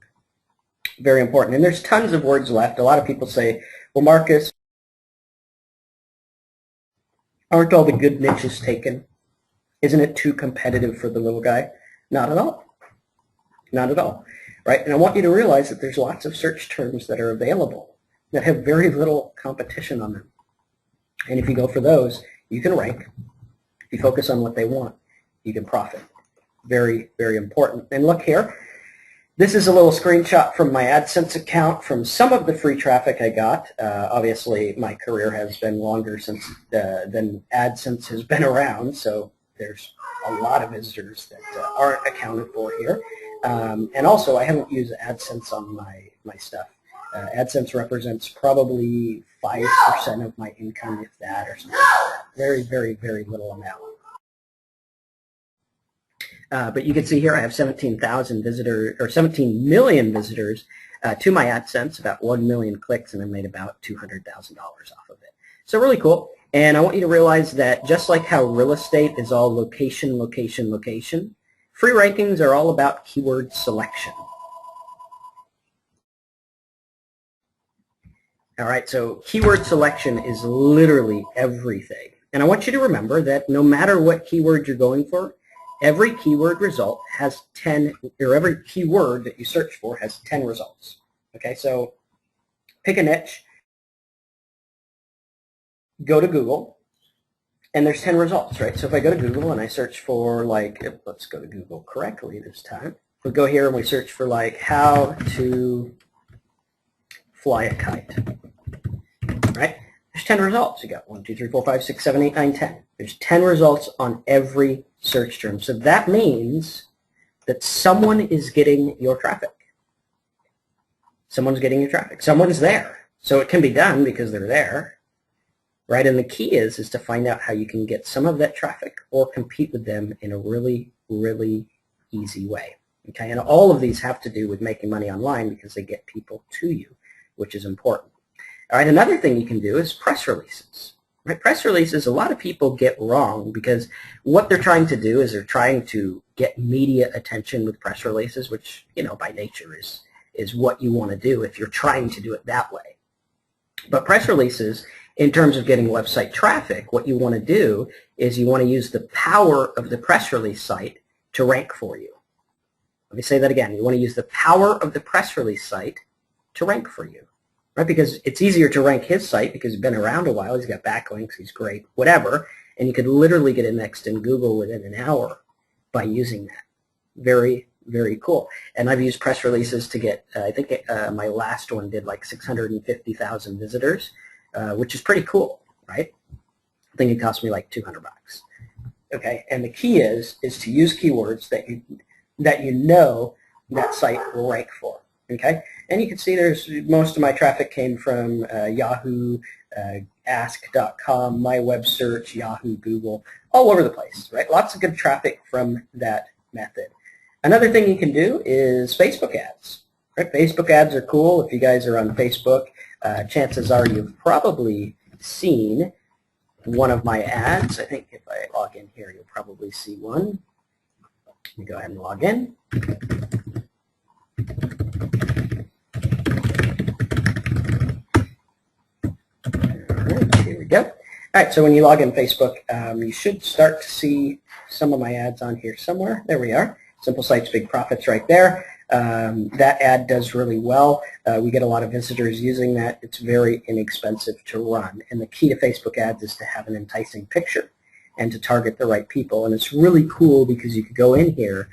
S1: Very important. And there's tons of words left. A lot of people say, well, Marcus, aren't all the good niches taken? Isn't it too competitive for the little guy? Not at all. Not at all. Right? And I want you to realize that there's lots of search terms that are available that have very little competition on them. And if you go for those, you can rank. If you focus on what they want, you can profit. Very, very important. And look here. This is a little screenshot from my AdSense account from some of the free traffic I got. Obviously, my career has been longer since than AdSense has been around, so there's a lot of visitors that aren't accounted for here. And also, I haven't used AdSense on my stuff. AdSense represents probably 5% of my income, if that, or something like that. Very, very, very little amount. But you can see here I have 17,000 visitors, or 17 million visitors to my AdSense, about 1 million clicks, and I made about $200,000 off of it. So really cool. And I want you to realize that just like how real estate is all location, location, location, free rankings are all about keyword selection. All right, so keyword selection is literally everything. And I want you to remember that no matter what keyword you're going for, every keyword result has 10, or every keyword that you search for has 10 results. Okay, so pick a niche, go to Google, and there's 10 results, right? So if I go to Google and I search for, like, let's go to Google correctly this time. We go here and we search for, like, how to fly a kite, right? There's 10 results. You got 1, 2, 3, 4, 5, 6, 7, 8, 9, 10. There's 10 results on every search term. So that means that someone is getting your traffic. Someone's getting your traffic. Someone's there. So it can be done because they're there, right? And the key is to find out how you can get some of that traffic or compete with them in a really, really easy way. Okay, and all of these have to do with making money online because they get people to you, which is important. All right, another thing you can do is press releases. Right? Press releases, a lot of people get wrong because what they're trying to do is they're trying to get media attention with press releases, which, you know, by nature is what you want to do if you're trying to do it that way. But press releases, in terms of getting website traffic, what you want to do is you want to use the power of the press release site to rank for you. Let me say that again. You want to use the power of the press release site to rank for you. Right? Because it's easier to rank his site because he's been around a while, he's got backlinks, he's great, whatever, and you could literally get indexed in Google within an hour by using that. Very, very cool. And I've used press releases to get, I think my last one did like 650,000 visitors, which is pretty cool, right? I think it cost me like $200. Okay, and the key is to use keywords that you know that site will rank for. Okay, and you can see there's most of my traffic came from Yahoo, Ask.com, my web search, Yahoo, Google, all over the place, right? Lots of good traffic from that method. Another thing you can do is Facebook ads. Right? Facebook ads are cool. If you guys are on Facebook, chances are you've probably seen one of my ads. I think if I log in here, you'll probably see one. Let me go ahead and log in. Here we go. All right, so when you log in Facebook, you should start to see some of my ads on here somewhere. There we are. Simple Sites, Big Profits right there. That ad does really well. We get a lot of visitors using that. It's very inexpensive to run. And the key to Facebook ads is to have an enticing picture and to target the right people. And it's really cool because you could go in here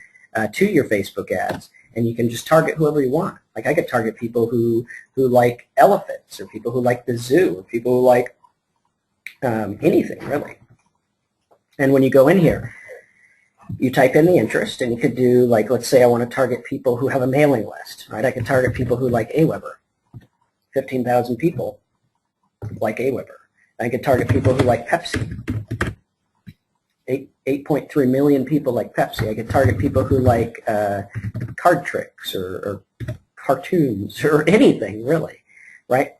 S1: to your Facebook ads and you can just target whoever you want. Like I could target people who like elephants, or people who like the zoo, or people who like anything really. And when you go in here, you type in the interest, and you could do, like, let's say I want to target people who have a mailing list, right? I could target people who like AWeber. 15,000 people like AWeber. I could target people who like Pepsi. 8.3 million people like Pepsi. I could target people who like card tricks or cartoons or anything really, right?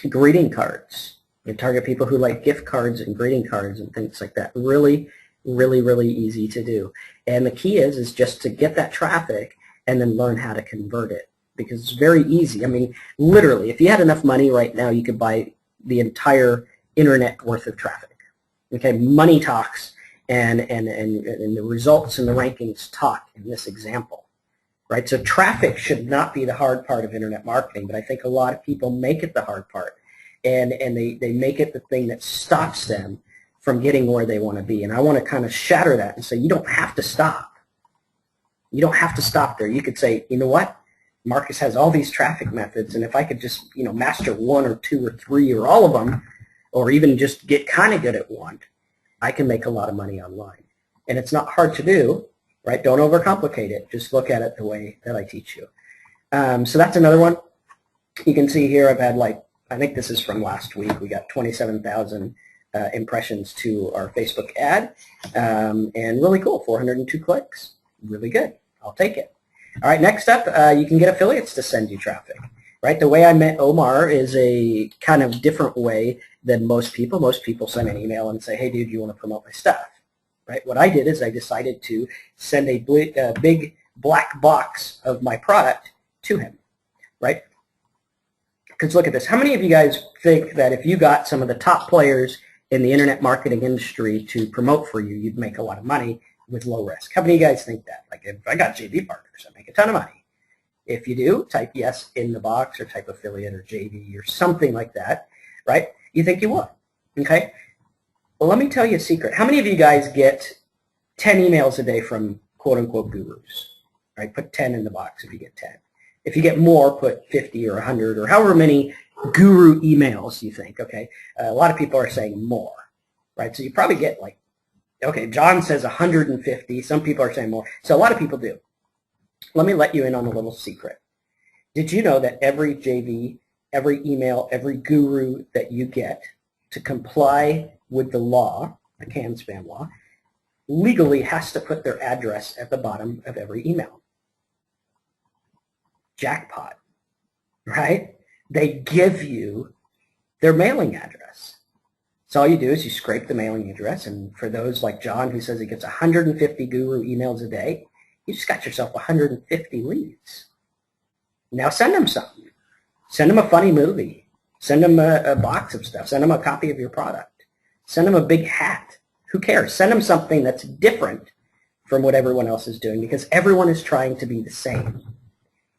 S1: Greeting cards. You target people who like gift cards and greeting cards and things like that. Really, really, really easy to do. And the key is just to get that traffic and then learn how to convert it, because it's very easy. I mean, literally, if you had enough money right now, you could buy the entire internet worth of traffic. Okay, money talks, and the results and the rankings talk in this example, right? So traffic should not be the hard part of internet marketing, but I think a lot of people make it the hard part, and they make it the thing that stops them from getting where they want to be. And I want to kind of shatter that and say, you don't have to stop. You don't have to stop there. You could say, you know what? Marcus has all these traffic methods, and if I could just, master one or two or three or all of them, or even just get kind of good at one, I can make a lot of money online. And it's not hard to do, right? Don't overcomplicate it. Just look at it the way that I teach you. So that's another one. You can see here I've had I think this is from last week. We got 27,000 impressions to our Facebook ad. And really cool, 402 clicks. Really good. I'll take it. All right, next up, you can get affiliates to send you traffic. Right? The way I met Omar is a kind of different way than most people. Most people send an email and say, hey, dude, you want to promote my stuff? Right? What I did is I decided to send a big black box of my product to him. Right? Because look at this. How many of you guys think that if you got some of the top players in the internet marketing industry to promote for you, you'd make a lot of money with low risk? How many of you guys think that? Like, if I got JV partners, I'd make a ton of money. If you do, type yes in the box or type affiliate or JV or something like that, right? You think you would, okay? Well, let me tell you a secret. How many of you guys get 10 emails a day from quote-unquote gurus, right? Put 10 in the box if you get 10. If you get more, put 50 or 100 or however many guru emails you think, okay? A lot of people are saying more, right? So you probably get okay, John says 150. Some people are saying more. So a lot of people do. Let me let you in on a little secret. Did you know that every JV, every email, every guru that you get to comply with the law, the CAN-SPAM law, legally has to put their address at the bottom of every email? Jackpot, right? They give you their mailing address. So all you do is you scrape the mailing address, and for those like John who says he gets 150 guru emails a day, you just got yourself 150 leads. Now send them something. Send them a funny movie. Send them a box of stuff. Send them a copy of your product. Send them a big hat. Who cares? Send them something that's different from what everyone else is doing, because everyone is trying to be the same.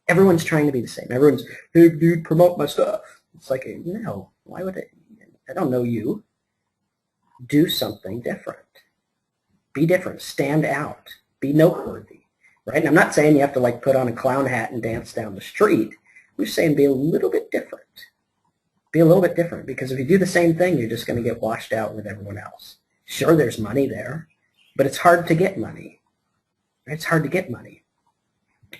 S1: Everyone's trying to be the same. Everyone's, hey, dude, promote my stuff. It's like, no, why would I don't know you. Do something different. Be different. Stand out. Be noteworthy. Right? And I'm not saying you have to put on a clown hat and dance down the street. I'm just saying be a little bit different. Be a little bit different, because if you do the same thing, you're just going to get washed out with everyone else. Sure, there's money there, but it's hard to get money. It's hard to get money.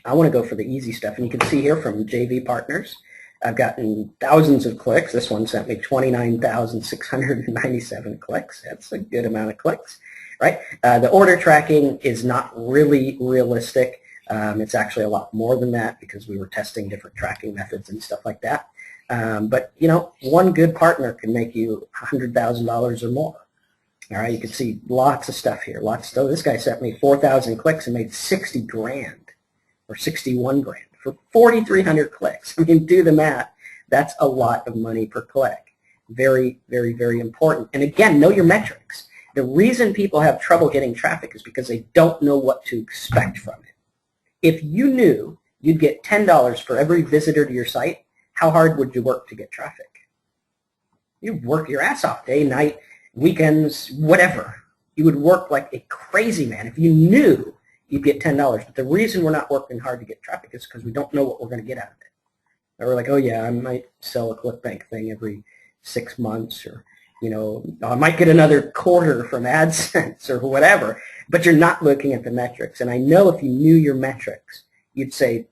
S1: I want to go for the easy stuff. And you can see here from JV Partners, I've gotten thousands of clicks. This one sent me 29,697 clicks. That's a good amount of clicks, right? The order tracking is not really realistic. It's actually a lot more than that, because we were testing different tracking methods and stuff like that. But, one good partner can make you $100,000 or more. All right, you can see lots of stuff here. Lots of stuff. This guy sent me 4,000 clicks and made 60 grand. Or 61 grand for 4,300 clicks. I mean, do the math. That's a lot of money per click. Very, very, very important. And again, know your metrics. The reason people have trouble getting traffic is because they don't know what to expect from it. If you knew you'd get $10 for every visitor to your site, how hard would you work to get traffic? You'd work your ass off, day, night, weekends, whatever. You would work like a crazy man if you knew you'd get $10. But the reason we're not working hard to get traffic is because we don't know what we're going to get out of it. And we're like, oh yeah, I might sell a ClickBank thing every 6 months, or I might get another quarter from AdSense or whatever. But you're not looking at the metrics. And I know if you knew your metrics, you'd say,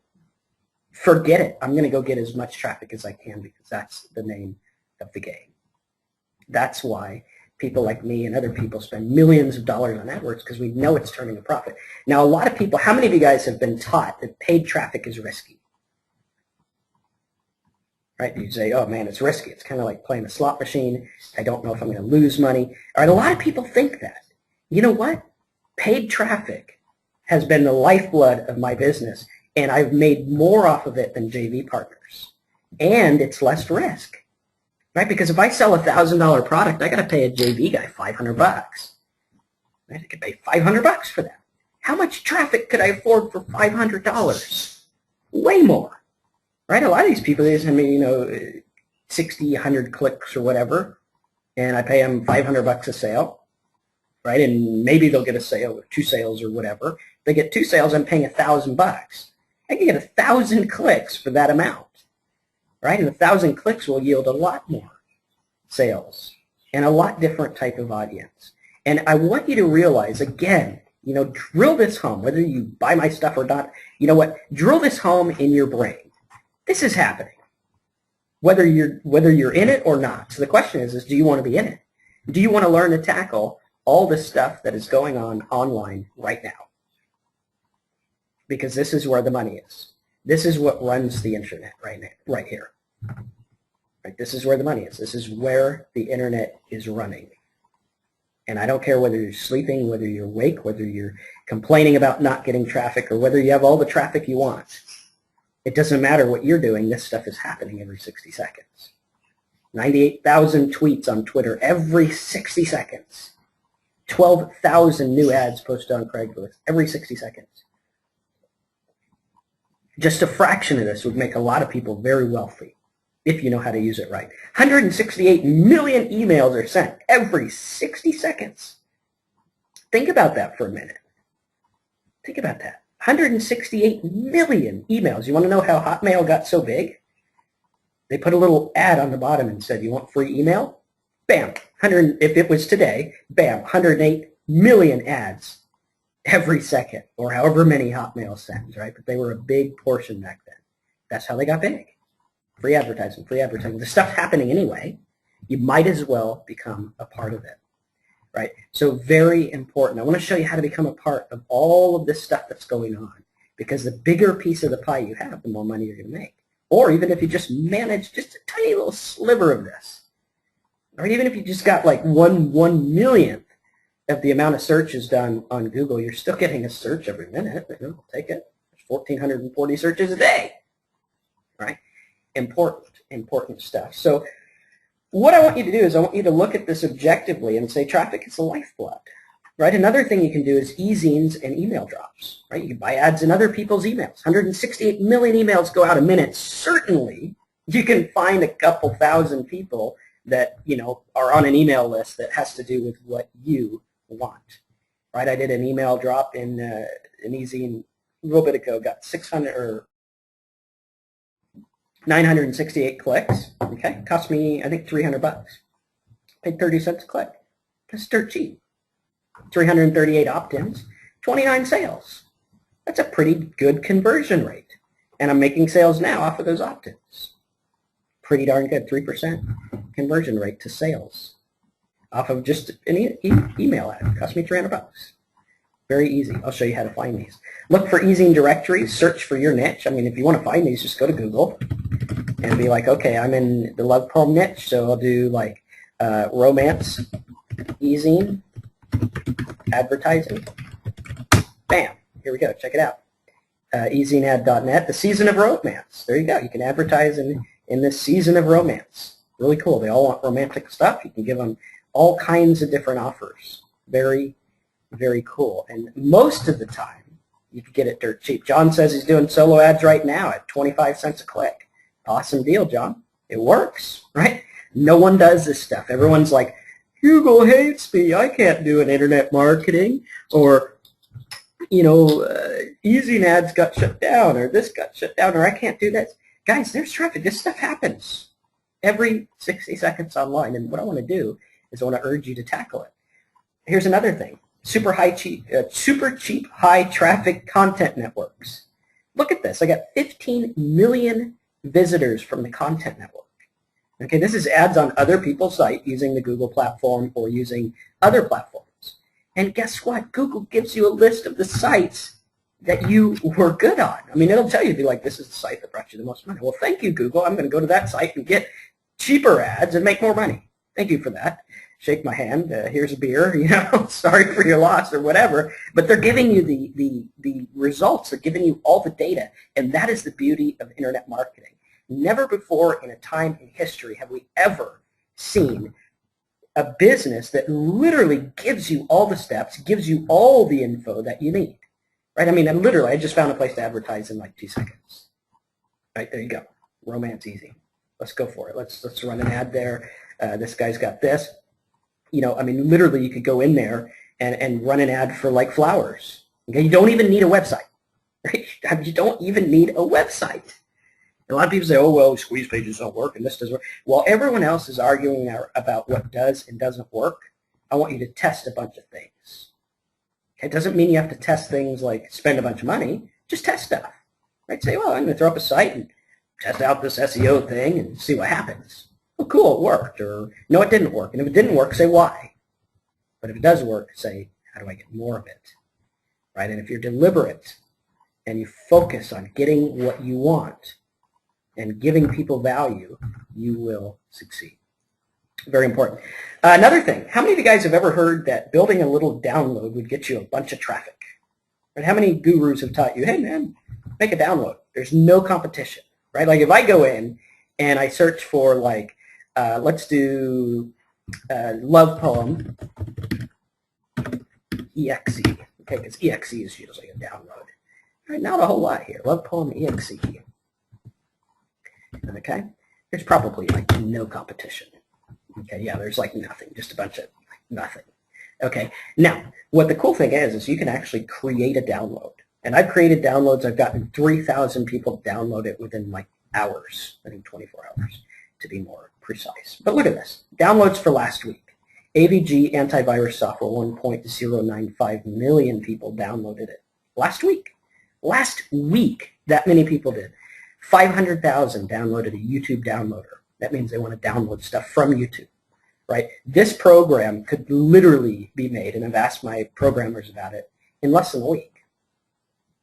S1: forget it. I'm going to go get as much traffic as I can, because that's the name of the game. That's why people like me and other people spend millions of dollars on AdWords, because we know it's turning a profit. Now, a lot of people, how many of you guys have been taught that paid traffic is risky? Right? You say, oh man, it's risky. It's kind of like playing a slot machine. I don't know if I'm going to lose money. All right, a lot of people think that. You know what? Paid traffic has been the lifeblood of my business, and I've made more off of it than JV Partners. And it's less risk. Right? Because if I sell a $1,000 product, I got to pay a JV guy $500. Right? I could pay $500 for that. How much traffic could I afford for $500? Way more. Right? A lot of these people, they send me, 60, 100 clicks or whatever, and I pay them $500 a sale. Right? And maybe they'll get a sale or 2 sales or whatever. If they get 2 sales, I'm paying $1,000. I can get 1,000 clicks for that amount. Right? And 1,000 clicks will yield a lot more sales and a lot different type of audience. And I want you to realize, again, drill this home, whether you buy my stuff or not, you know what? Drill this home in your brain. This is happening, whether you're in it or not. So the question is do you want to be in it? Do you want to learn to tackle all the stuff that is going on online right now? Because this is where the money is. This is what runs the internet right here. Right? This is where the money is. This is where the internet is running. And I don't care whether you're sleeping, whether you're awake, whether you're complaining about not getting traffic, or whether you have all the traffic you want. It doesn't matter what you're doing. This stuff is happening every 60 seconds. 98,000 tweets on Twitter every 60 seconds. 12,000 new ads posted on Craigslist every 60 seconds. Just a fraction of this would make a lot of people very wealthy if you know how to use it right. 168 million emails are sent every 60 seconds. Think about that for a minute. Think about that. 168 million emails. You want to know how Hotmail got so big? They put a little ad on the bottom and said, you want free email? Bam. If it was today, bam, 108 million ads every second, or however many Hotmail sends, right? But they were a big portion back then. That's how they got big. Free advertising, free advertising. The stuff's happening anyway. You might as well become a part of it, right? So very important. I want to show you how to become a part of all of this stuff that's going on, because the bigger piece of the pie you have, the more money you're going to make. Or even if you just manage just a tiny little sliver of this, or even if you just got like one millionth of the amount of searches done on Google, you're still getting a search every minute. I'll take it. There's 1,440 searches a day, right? Important stuff. So what I want you to do is I want you to look at this objectively and say traffic is the lifeblood, right? Another thing you can do is e-zines and email drops, right? You can buy ads in other people's emails. 168 million emails go out a minute. Certainly, you can find a couple thousand people that, are on an email list that has to do with what you want, right? I did an email drop in an e-zine a little bit ago, got 968 clicks. Okay, cost me I think $300. Paid 30 cents a click. That's dirt cheap. 338 opt-ins, 29 sales. That's a pretty good conversion rate, and I'm making sales now off of those opt-ins. Pretty darn good, 3% conversion rate to sales off of just an email ad. It cost me $300. Very easy. I'll show you how to find these. Look for e-zine directories. Search for your niche. I mean, if you want to find these, just go to Google and be like, okay, I'm in the love poem niche, so I'll do like romance, e-zine, advertising. Bam. Here we go. Check it out. ezinead.net, the season of romance. There you go. You can advertise in this season of romance. Really cool. They all want romantic stuff. You can give them all kinds of different offers. Very, very cool. And most of the time, you can get it dirt cheap. John says he's doing solo ads right now at 25 cents a click. Awesome deal, John. It works, right? No one does this stuff. Everyone's like, Google hates me. I can't do an internet marketing. Or, e-zine ads got shut down, or this got shut down, or I can't do this. Guys, there's traffic. This stuff happens every 60 seconds online. And what I want to do is I want to urge you to tackle it. Here's another thing. Super cheap, high traffic content networks. Look at this. I got 15 million visitors from the content network. Okay, this is ads on other people's site using the Google platform or using other platforms. And guess what? Google gives you a list of the sites that you were good on. I mean, it'll tell you, be like, this is the site that brought you the most money. Well, thank you, Google. I'm going to go to that site and get cheaper ads and make more money. Thank you for that. Shake my hand. Here's a beer. Sorry for your loss or whatever. But they're giving you the results. They're giving you all the data, and that is the beauty of internet marketing. Never before in a time in history have we ever seen a business that literally gives you all the steps, gives you all the info that you need. Right? I mean, I just found a place to advertise in like 2 seconds. Right, there you go. Romance easy. Let's go for it. Let's run an ad there. This guy's got this. Literally you could go in there and run an ad for like flowers. Okay? You don't even need a website. Right? You don't even need a website. A lot of people say, oh, well, squeeze pages don't work and this doesn't work. While everyone else is arguing about what does and doesn't work, I want you to test a bunch of things. It doesn't mean you have to test things like spend a bunch of money. Just test stuff. Right? Say, well, I'm going to throw up a site and test out this SEO thing and see what happens. Well, cool, it worked. Or, no, it didn't work. And if it didn't work, say why. But if it does work, say, how do I get more of it? Right? And if you're deliberate and you focus on getting what you want and giving people value, you will succeed. Very important. Another thing, how many of you guys have ever heard that building a little download would get you a bunch of traffic? Right? How many gurus have taught you, hey man, make a download. There's no competition, right? Like if I go in and I search for like, let's do love poem exe, okay, because exe is usually a download. All right, not a whole lot here. Love poem exe. Okay, there's probably like no competition. Okay, yeah, there's like nothing, just a bunch of like, nothing. Okay, now what the cool thing is you can actually create a download. And I've created downloads. I've gotten 3,000 people download it within like hours, I think 24 hours to be more precise. But look at this, downloads for last week. AVG antivirus software, 1.095 million people downloaded it last week. Last week, that many people did. 500,000 downloaded a YouTube downloader. That means they want to download stuff from YouTube, right? This program could literally be made, and I've asked my programmers about it, in less than a week.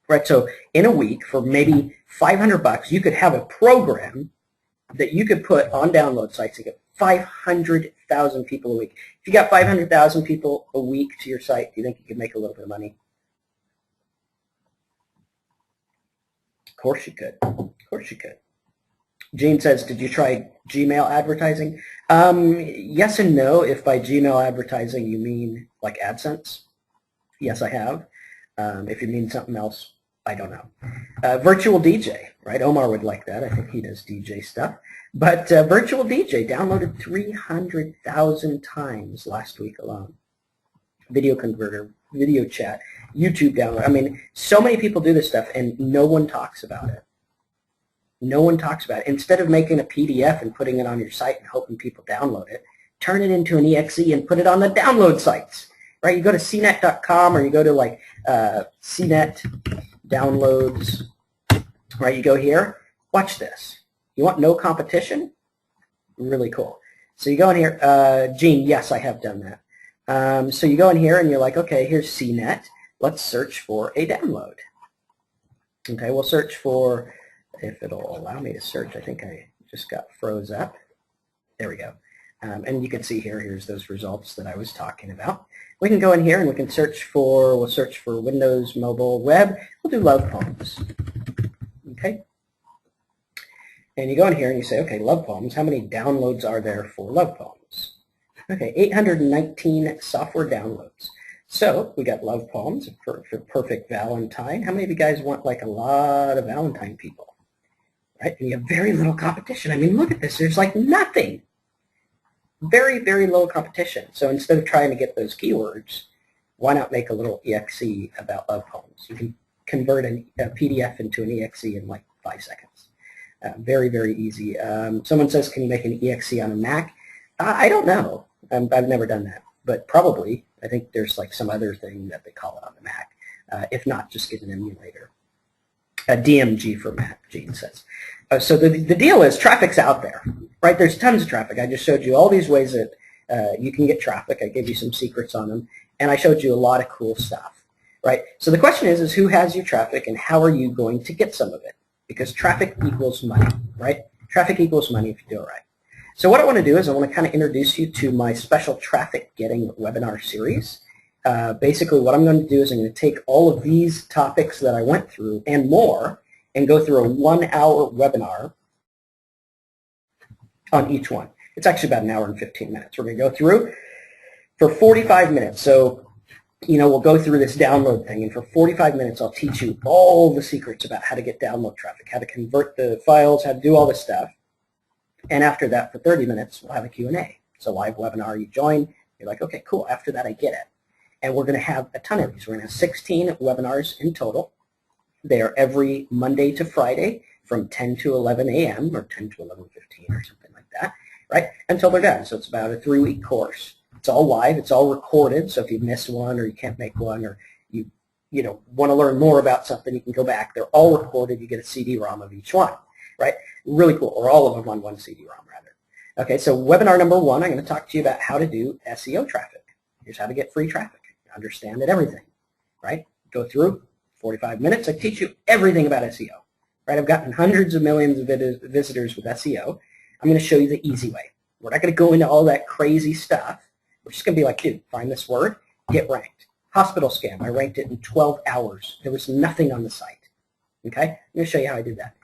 S1: Right, so in a week, for maybe $500, you could have a program that you could put on download sites and get 500,000 people a week. If you got 500,000 people a week to your site, do you think you could make a little bit of money? Of course you could. Of course you could. Gene says, did you try Gmail advertising? Yes and no. If by Gmail advertising you mean like AdSense, yes, I have. If you mean something else, I don't know. Virtual DJ, right? Omar would like that. I think he does DJ stuff. But Virtual DJ downloaded 300,000 times last week alone. Video Converter, video chat, YouTube download. I mean, so many people do this stuff and no one talks about it. No one talks about it. Instead of making a PDF and putting it on your site and hoping people download it, turn it into an exe and put it on the download sites. Right? You go to cnet.com or you go to like CNET downloads. Right? You go here. Watch this. You want no competition? Really cool. So you go in here. Gene, yes, I have done that. So you go in here and you're like, okay, here's CNET. Let's search for a download. Okay, we'll search for, if it'll allow me to search, I think I just got froze up. There we go. And you can see here, here's those results that I was talking about. We can go in here and we can search for, we'll search for Windows Mobile Web. We'll do Love Poems. Okay. And you go in here and you say, okay, Love Poems, how many downloads are there for Love Poems? Okay, 819 software downloads. So we got Love Poems for Perfect Valentine. How many of you guys want like a lot of Valentine people? Right? And you have very little competition. I mean, look at this. There's like nothing. Very, very low competition. So instead of trying to get those keywords, why not make a little exe about Love Poems? You can convert a PDF into an exe in like 5 seconds. Very, very easy. Someone says, can you make an exe on a Mac? I don't know. I've never done that, but probably. I think there's like some other thing that they call it on the Mac. If not, just get an emulator. A DMG for Mac, Gene says. So the deal is traffic's out there, right? There's tons of traffic. I just showed you all these ways that you can get traffic. I gave you some secrets on them, and I showed you a lot of cool stuff, right? So the question is who has your traffic, and how are you going to get some of it? Because traffic equals money, right? Traffic equals money if you do it right. So what I want to do is I want to kind of introduce you to my special traffic getting webinar series. Basically what I'm going to do is I'm going to take all of these topics that I went through and more and go through a 1-hour webinar on each one. It's actually about an hour and 15 minutes. We're going to go through for 45 minutes. So, you know, we'll go through this download thing, and for 45 minutes I'll teach you all the secrets about how to get download traffic, how to convert the files, how to do all this stuff. And after that, for 30 minutes, we'll have a Q&A. It's a live webinar. You join. You're like, okay, cool. After that, I get it. And we're going to have a ton of these. We're going to have 16 webinars in total. They are every Monday to Friday from 10 to 11 a.m. or 10 to 11:15 or something like that, right, until they're done. So it's about a 3-week course. It's all live. It's all recorded. So if you miss one or you can't make one or you know, want to learn more about something, you can go back. They're all recorded. You get a CD-ROM of each one, right? Really cool, or all of them on one CD-ROM, rather. Okay, so webinar number 1, I'm going to talk to you about how to do SEO traffic. Here's how to get free traffic. Understand it, everything, right? Go through 45 minutes. I teach you everything about SEO, right? I've gotten hundreds of millions of visitors with SEO. I'm going to show you the easy way. We're not going to go into all that crazy stuff. We're just going to be like, dude, find this word, get ranked. Hospital scam, I ranked it in 12 hours. There was nothing on the site. Okay, I'm going to show you how I did that.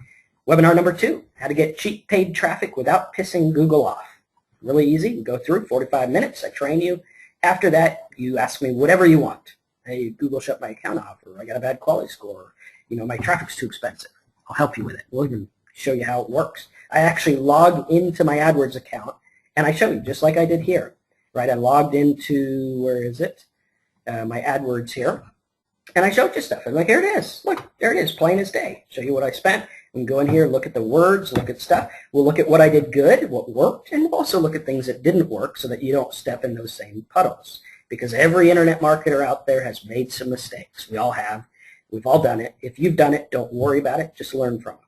S1: Webinar number 2, how to get cheap paid traffic without pissing Google off. Really easy. You go through 45 minutes. I train you. After that, you ask me whatever you want. Hey, Google shut my account off, or I got a bad quality score, or, you know, my traffic's too expensive. I'll help you with it. We'll even show you how it works. I actually log into my AdWords account, and I show you, just like I did here. Right, I logged into, where is it? My AdWords here, and I showed you stuff. I'm like, here it is. Look, there it is, plain as day. Show you what I spent. We can go in here, look at the words, look at stuff. We'll look at what I did good, what worked, and we'll also look at things that didn't work so that you don't step in those same puddles. Because every internet marketer out there has made some mistakes. We all have. We've all done it. If you've done it, don't worry about it. Just learn from it.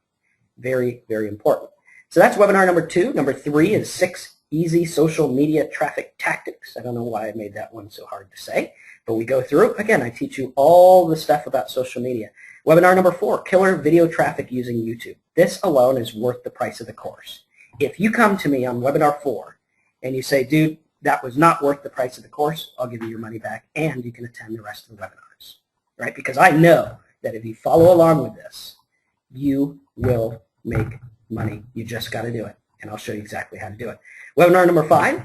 S1: Very, very important. So that's webinar number 2. Number 3 is 6 easy social media traffic tactics. I don't know why I made that one so hard to say. But we go through, again, I teach you all the stuff about social media. Webinar number 4, killer video traffic using YouTube. This alone is worth the price of the course. If you come to me on webinar 4 and you say, dude, that was not worth the price of the course, I'll give you your money back and you can attend the rest of the webinars, right? Because I know that if you follow along with this, you will make money. You just got to do it. And I'll show you exactly how to do it. Webinar number 5,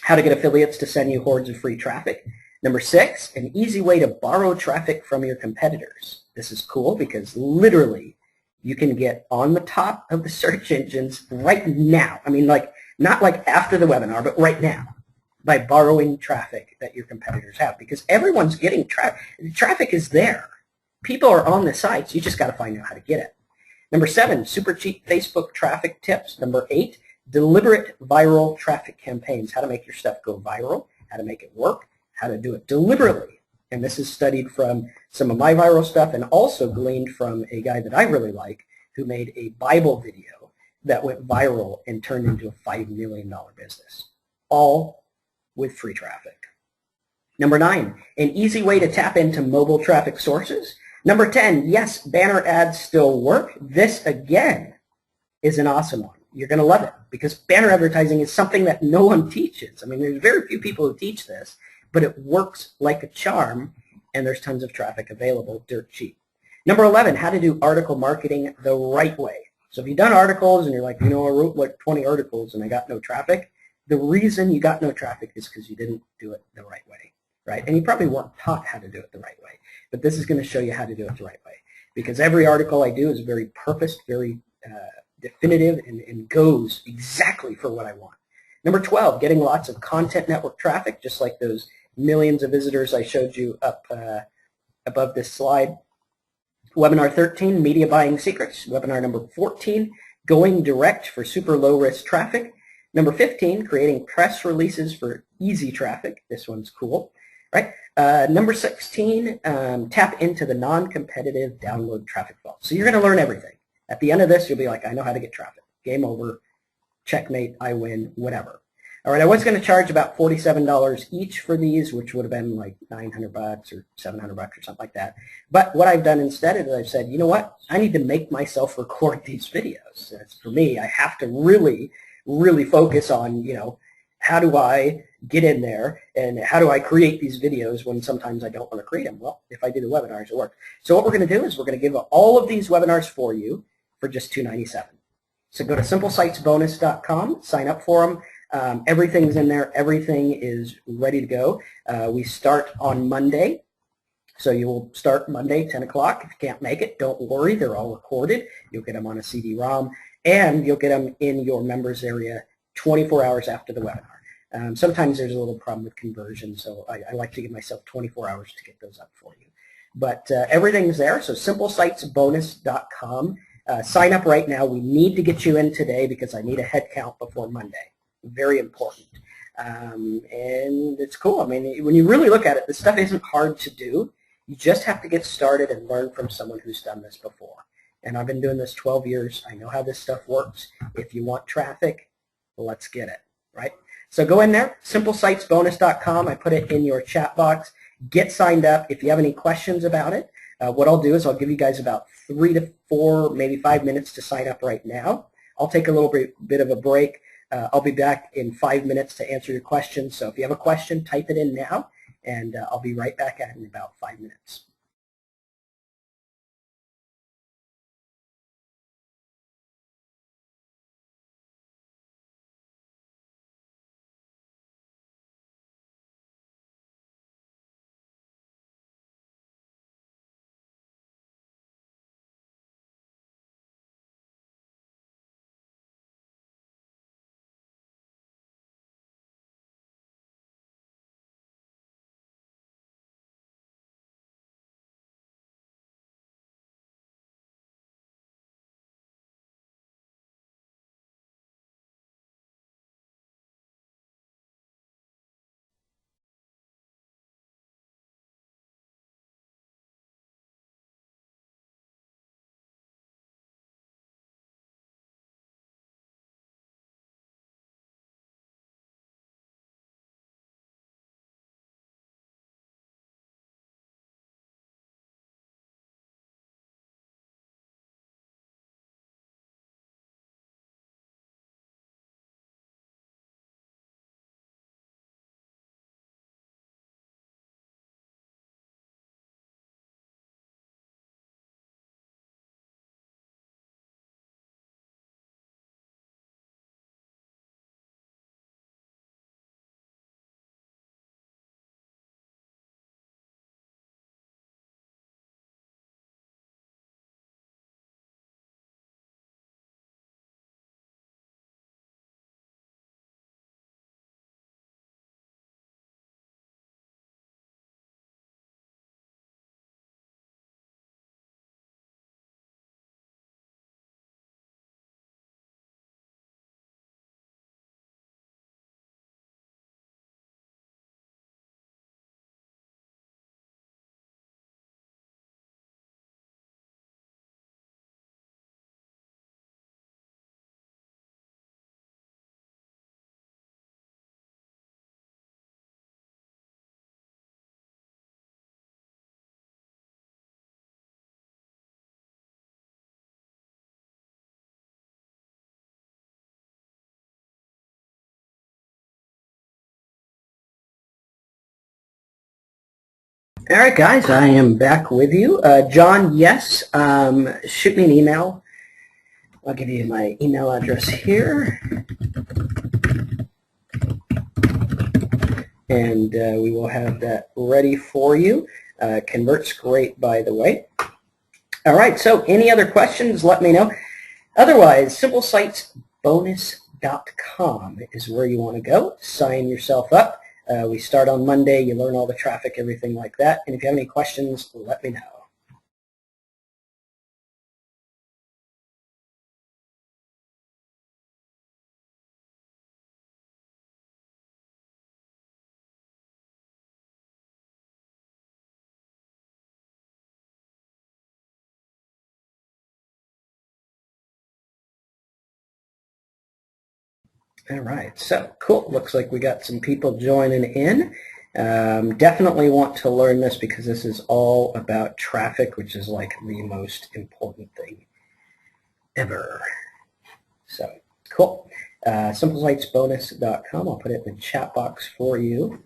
S1: how to get affiliates to send you hordes of free traffic. Number 6, an easy way to borrow traffic from your competitors. This is cool because literally you can get on the top of the search engines right now. I mean, like, not like after the webinar, but right now by borrowing traffic that your competitors have, because everyone's getting traffic. Traffic is there. People are on the sites. You just got to find out how to get it. Number 7, super cheap Facebook traffic tips. Number 8, deliberate viral traffic campaigns. How to make your stuff go viral, how to make it work, how to do it deliberately. And this is studied from some of my viral stuff and also gleaned from a guy that I really like who made a Bible video that went viral and turned into a $5 million business, all with free traffic. Number 9, an easy way to tap into mobile traffic sources. Number 10, yes, banner ads still work. This, again, is an awesome one. You're going to love it because banner advertising is something that no one teaches. I mean, there's very few people who teach this, but it works like a charm, and there's tons of traffic available, dirt cheap. Number 11, how to do article marketing the right way. So if you've done articles and you're like, you know, I wrote like 20 articles and I got no traffic, the reason you got no traffic is because you didn't do it the right way, right? And you probably weren't taught how to do it the right way. But this is going to show you how to do it the right way, because every article I do is very purposed, very definitive, and goes exactly for what I want. Number 12, getting lots of content network traffic, just like those millions of visitors I showed you up above this slide. Webinar 13, media buying secrets. Webinar number 14, going direct for super low risk traffic. Number 15, creating press releases for easy traffic. This one's cool, right? Number 16, tap into the non-competitive download traffic vault. So you're going to learn everything. At the end of this, you'll be like, I know how to get traffic. Game over, checkmate, I win, whatever. All right, I was going to charge about $47 each for these, which would have been like $900 or $700 or something like that. But what I've done instead is I've said, you know what? I need to make myself record these videos. That's for me. I have to really, really focus on, you know, how do I get in there and how do I create these videos when sometimes I don't want to create them? Well, if I do the webinars, it works. So what we're going to do is we're going to give all of these webinars for you for just $297. So go to simplesitesbonus.com, sign up for them. Everything's in there. Everything is ready to go. We start on Monday. So you will start Monday, 10 o'clock. If you can't make it, don't worry. They're all recorded. You'll get them on a CD-ROM, and you'll get them in your members area 24 hours after the webinar. Sometimes there's a little problem with conversion, so I like to give myself 24 hours to get those up for you. But everything's there, so simplesitesbonus.com. Sign up right now. We need to get you in today because I need a head count before Monday. Very important. And it's cool. I mean, when you really look at it, this stuff isn't hard to do. You just have to get started and learn from someone who's done this before. And I've been doing this 12 years. I know how this stuff works. If you want traffic, let's get it, right? So go in there, simplesitesbonus.com. I put it in your chat box. Get signed up. If you have any questions about it, what I'll do is I'll give you guys about 3 to 4, maybe 5 minutes to sign up right now. I'll take a little bit of a break. I'll be back in 5 minutes to answer your questions. So if you have a question, type it in now, and I'll be right back at it in about 5 minutes. All right, guys, I am back with you. John, yes, shoot me an email. I'll give you my email address here. And we will have that ready for you. Converts great, by the way. All right, so any other questions, let me know. Otherwise, simplesitesbonus.com is where you want to go. Sign yourself up. We start on Monday. You learn all the traffic, everything like that. And if you have any questions, let me know. All right, so cool. Looks like we got some people joining in. Definitely want to learn this because this is all about traffic, which is like the most important thing ever. So cool. simplesitesbonus.com. I'll put it in the chat box for you.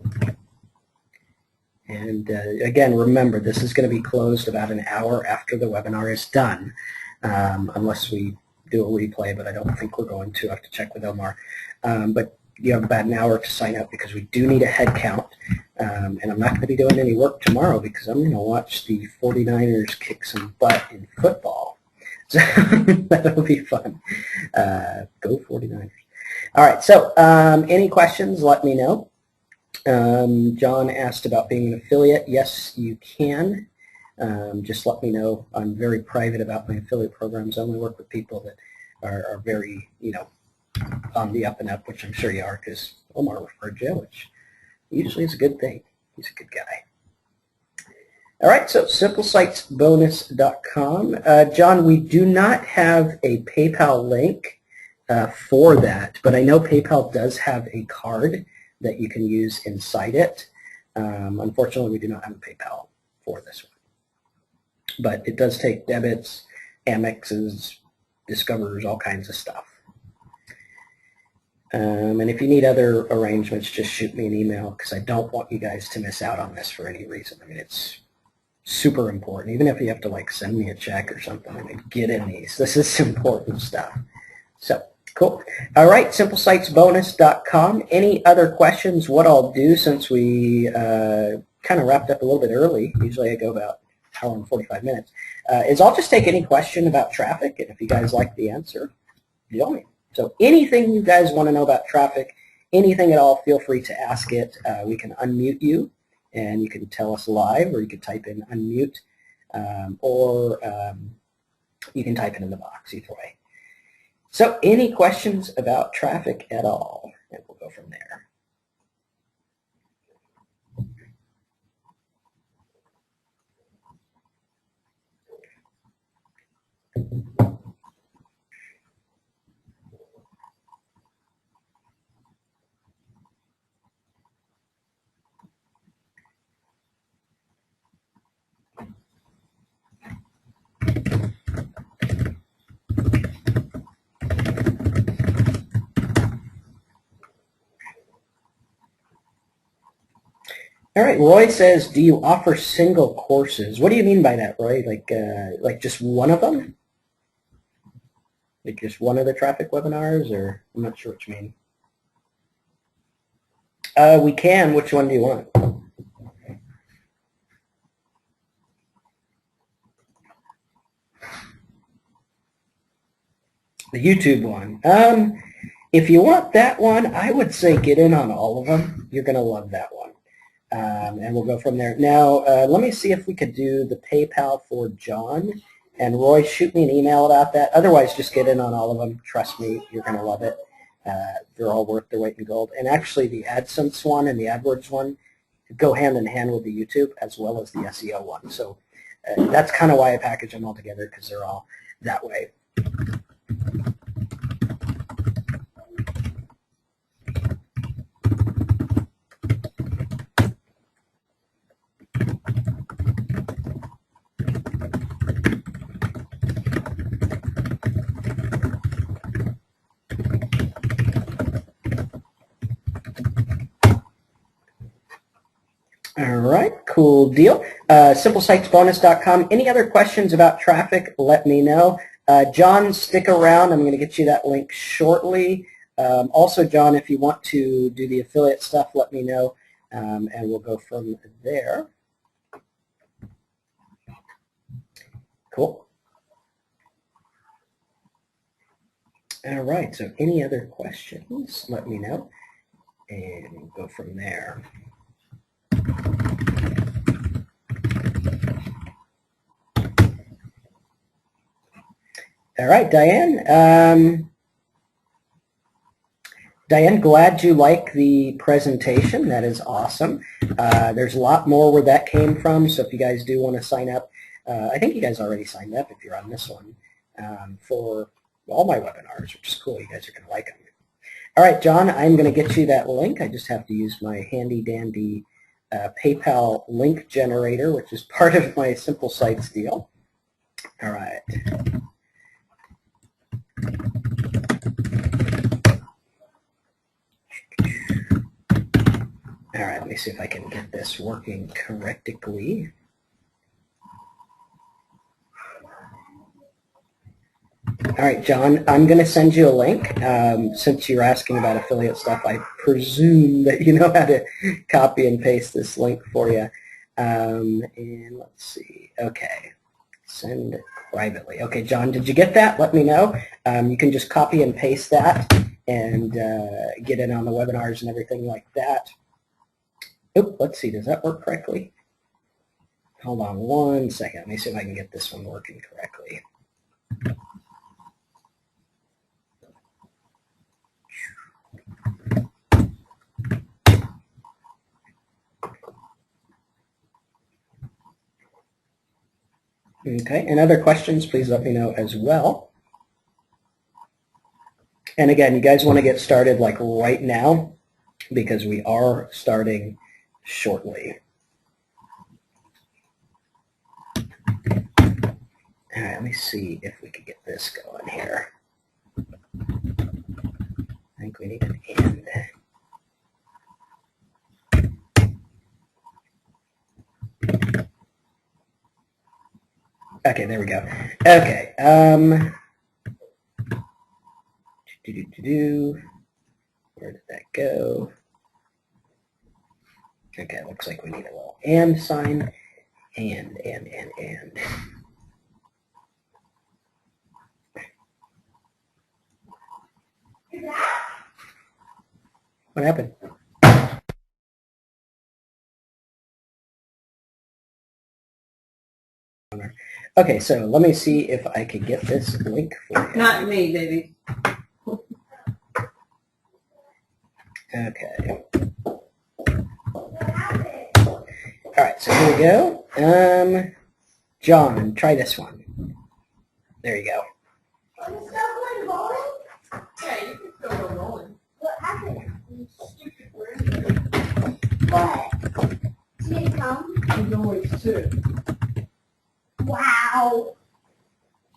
S1: And again, remember, this is going to be closed about an hour after the webinar is done, unless we do a replay, but I don't think we're going to. I have to check with Omar. But you have about an hour to sign up because we do need a head count. And I'm not going to be doing any work tomorrow because I'm going to watch the 49ers kick some butt in football. So that'll be fun. Go 49ers. All right, so any questions, let me know. John asked about being an affiliate. Yes, you can. Just let me know. I'm very private about my affiliate programs. I only work with people that are very, on the up and up, which I'm sure you are because Omar referred you, which usually is a good thing. He's a good guy. All right, so simplesitesbonus.com. John, we do not have a PayPal link for that, but I know PayPal does have a card that you can use inside it. Unfortunately, we do not have a PayPal for this one. But it does take debits, Amexes, Discovers, all kinds of stuff. And if you need other arrangements, just shoot me an email because I don't want you guys to miss out on this for any reason. I mean, it's super important. Even if you have to like send me a check or something, I mean, get in these. This is important stuff. So, cool. All right, simplesitesbonus.com. Any other questions? What I'll do, since we kind of wrapped up a little bit early, usually I go about an hour and 45 minutes, is I'll just take any question about traffic, and if you guys like the answer, tell me. So anything you guys want to know about traffic, anything at all, feel free to ask it. We can unmute you, and you can tell us live, or you can type in unmute, or you can type it in the box, either way. So any questions about traffic at all? And we'll go from there. All right, Roy says, do you offer single courses? What do you mean by that, Roy? Like just one of them? Like just one of the traffic webinars, or I'm not sure what you mean. We can. Which one do you want? The YouTube one. If you want that one, I would say get in on all of them. You're going to love that one. And we'll go from there. Now, let me see if we could do the PayPal for John. And Roy, shoot me an email about that. Otherwise, just get in on all of them. Trust me, you're going to love it. They're all worth their weight in gold. And actually, the AdSense one and the AdWords one go hand in hand with the YouTube as well as the SEO one. So that's kind of why I package them all together, because they're all that way. All right, cool deal. Simplesitesbonus.com. Any other questions about traffic, let me know. John, stick around. I'm going to get you that link shortly. Also, John, if you want to do the affiliate stuff, let me know, and we'll go from there. Cool. All right, so any other questions, let me know, and we'll go from there. All right, Diane. Diane, glad you like the presentation. That is awesome. There's a lot more where that came from, so if you guys do want to sign up, I think you guys already signed up if you're on this one, for all my webinars, which is cool. You guys are going to like them. All right, John, I'm going to get you that link. I just have to use my handy-dandy PayPal link generator, which is part of my Simple Sites deal. All right. All right, let me see if I can get this working correctly. All right, John, I'm going to send you a link. Since you're asking about affiliate stuff, I presume that you know how to copy and paste this link for you. And let's see. Okay, send privately. Okay, John, did you get that? Let me know. You can just copy and paste that and get in on the webinars and everything like that. Oh, let's see. Does that work correctly? Hold on one second. Let me see if I can get this one working correctly. Okay, and other questions, please let me know as well. And again, you guys want to get started like right now because we are starting shortly. All right, let me see if we can get this going here. I think we need an and. Okay, there we go. Okay. Where did that go? Okay, looks like we need a little and sign. And. What happened? Okay, so let me see if I can get this link for you.
S3: Not me, baby.
S1: Okay. All right, so here we go. John, try this one. There you go.
S3: Yeah, you can still go rolling.
S4: What happened? What? She didn't come?
S3: He's always sick.
S4: Wow.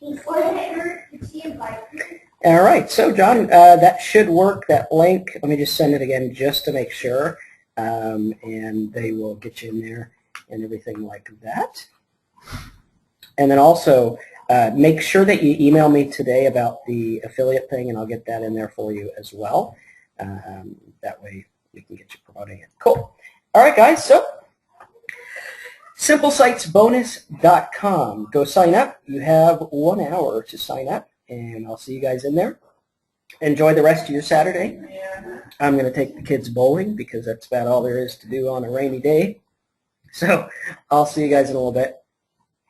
S4: Before it hurt, did she invite you?
S1: All right, so John, that should work, that link. Let me just send it again just to make sure. And they will get you in there and everything like that. And then also, make sure that you email me today about the affiliate thing, and I'll get that in there for you as well. That way we can get you promoting it. Cool. All right, guys, so simplesitesbonus.com. Go sign up. You have 1 hour to sign up, and I'll see you guys in there. Enjoy the rest of your Saturday.
S3: Yeah.
S1: I'm going to take the kids bowling because that's about all there is to do on a rainy day. So I'll see you guys in a little bit.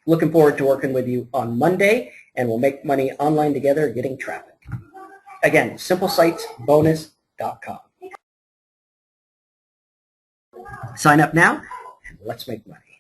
S1: Looking forward to working with you on Monday, and we'll make money online together getting traffic. Again, simplesitesbonus.com. Sign up now, and let's make money.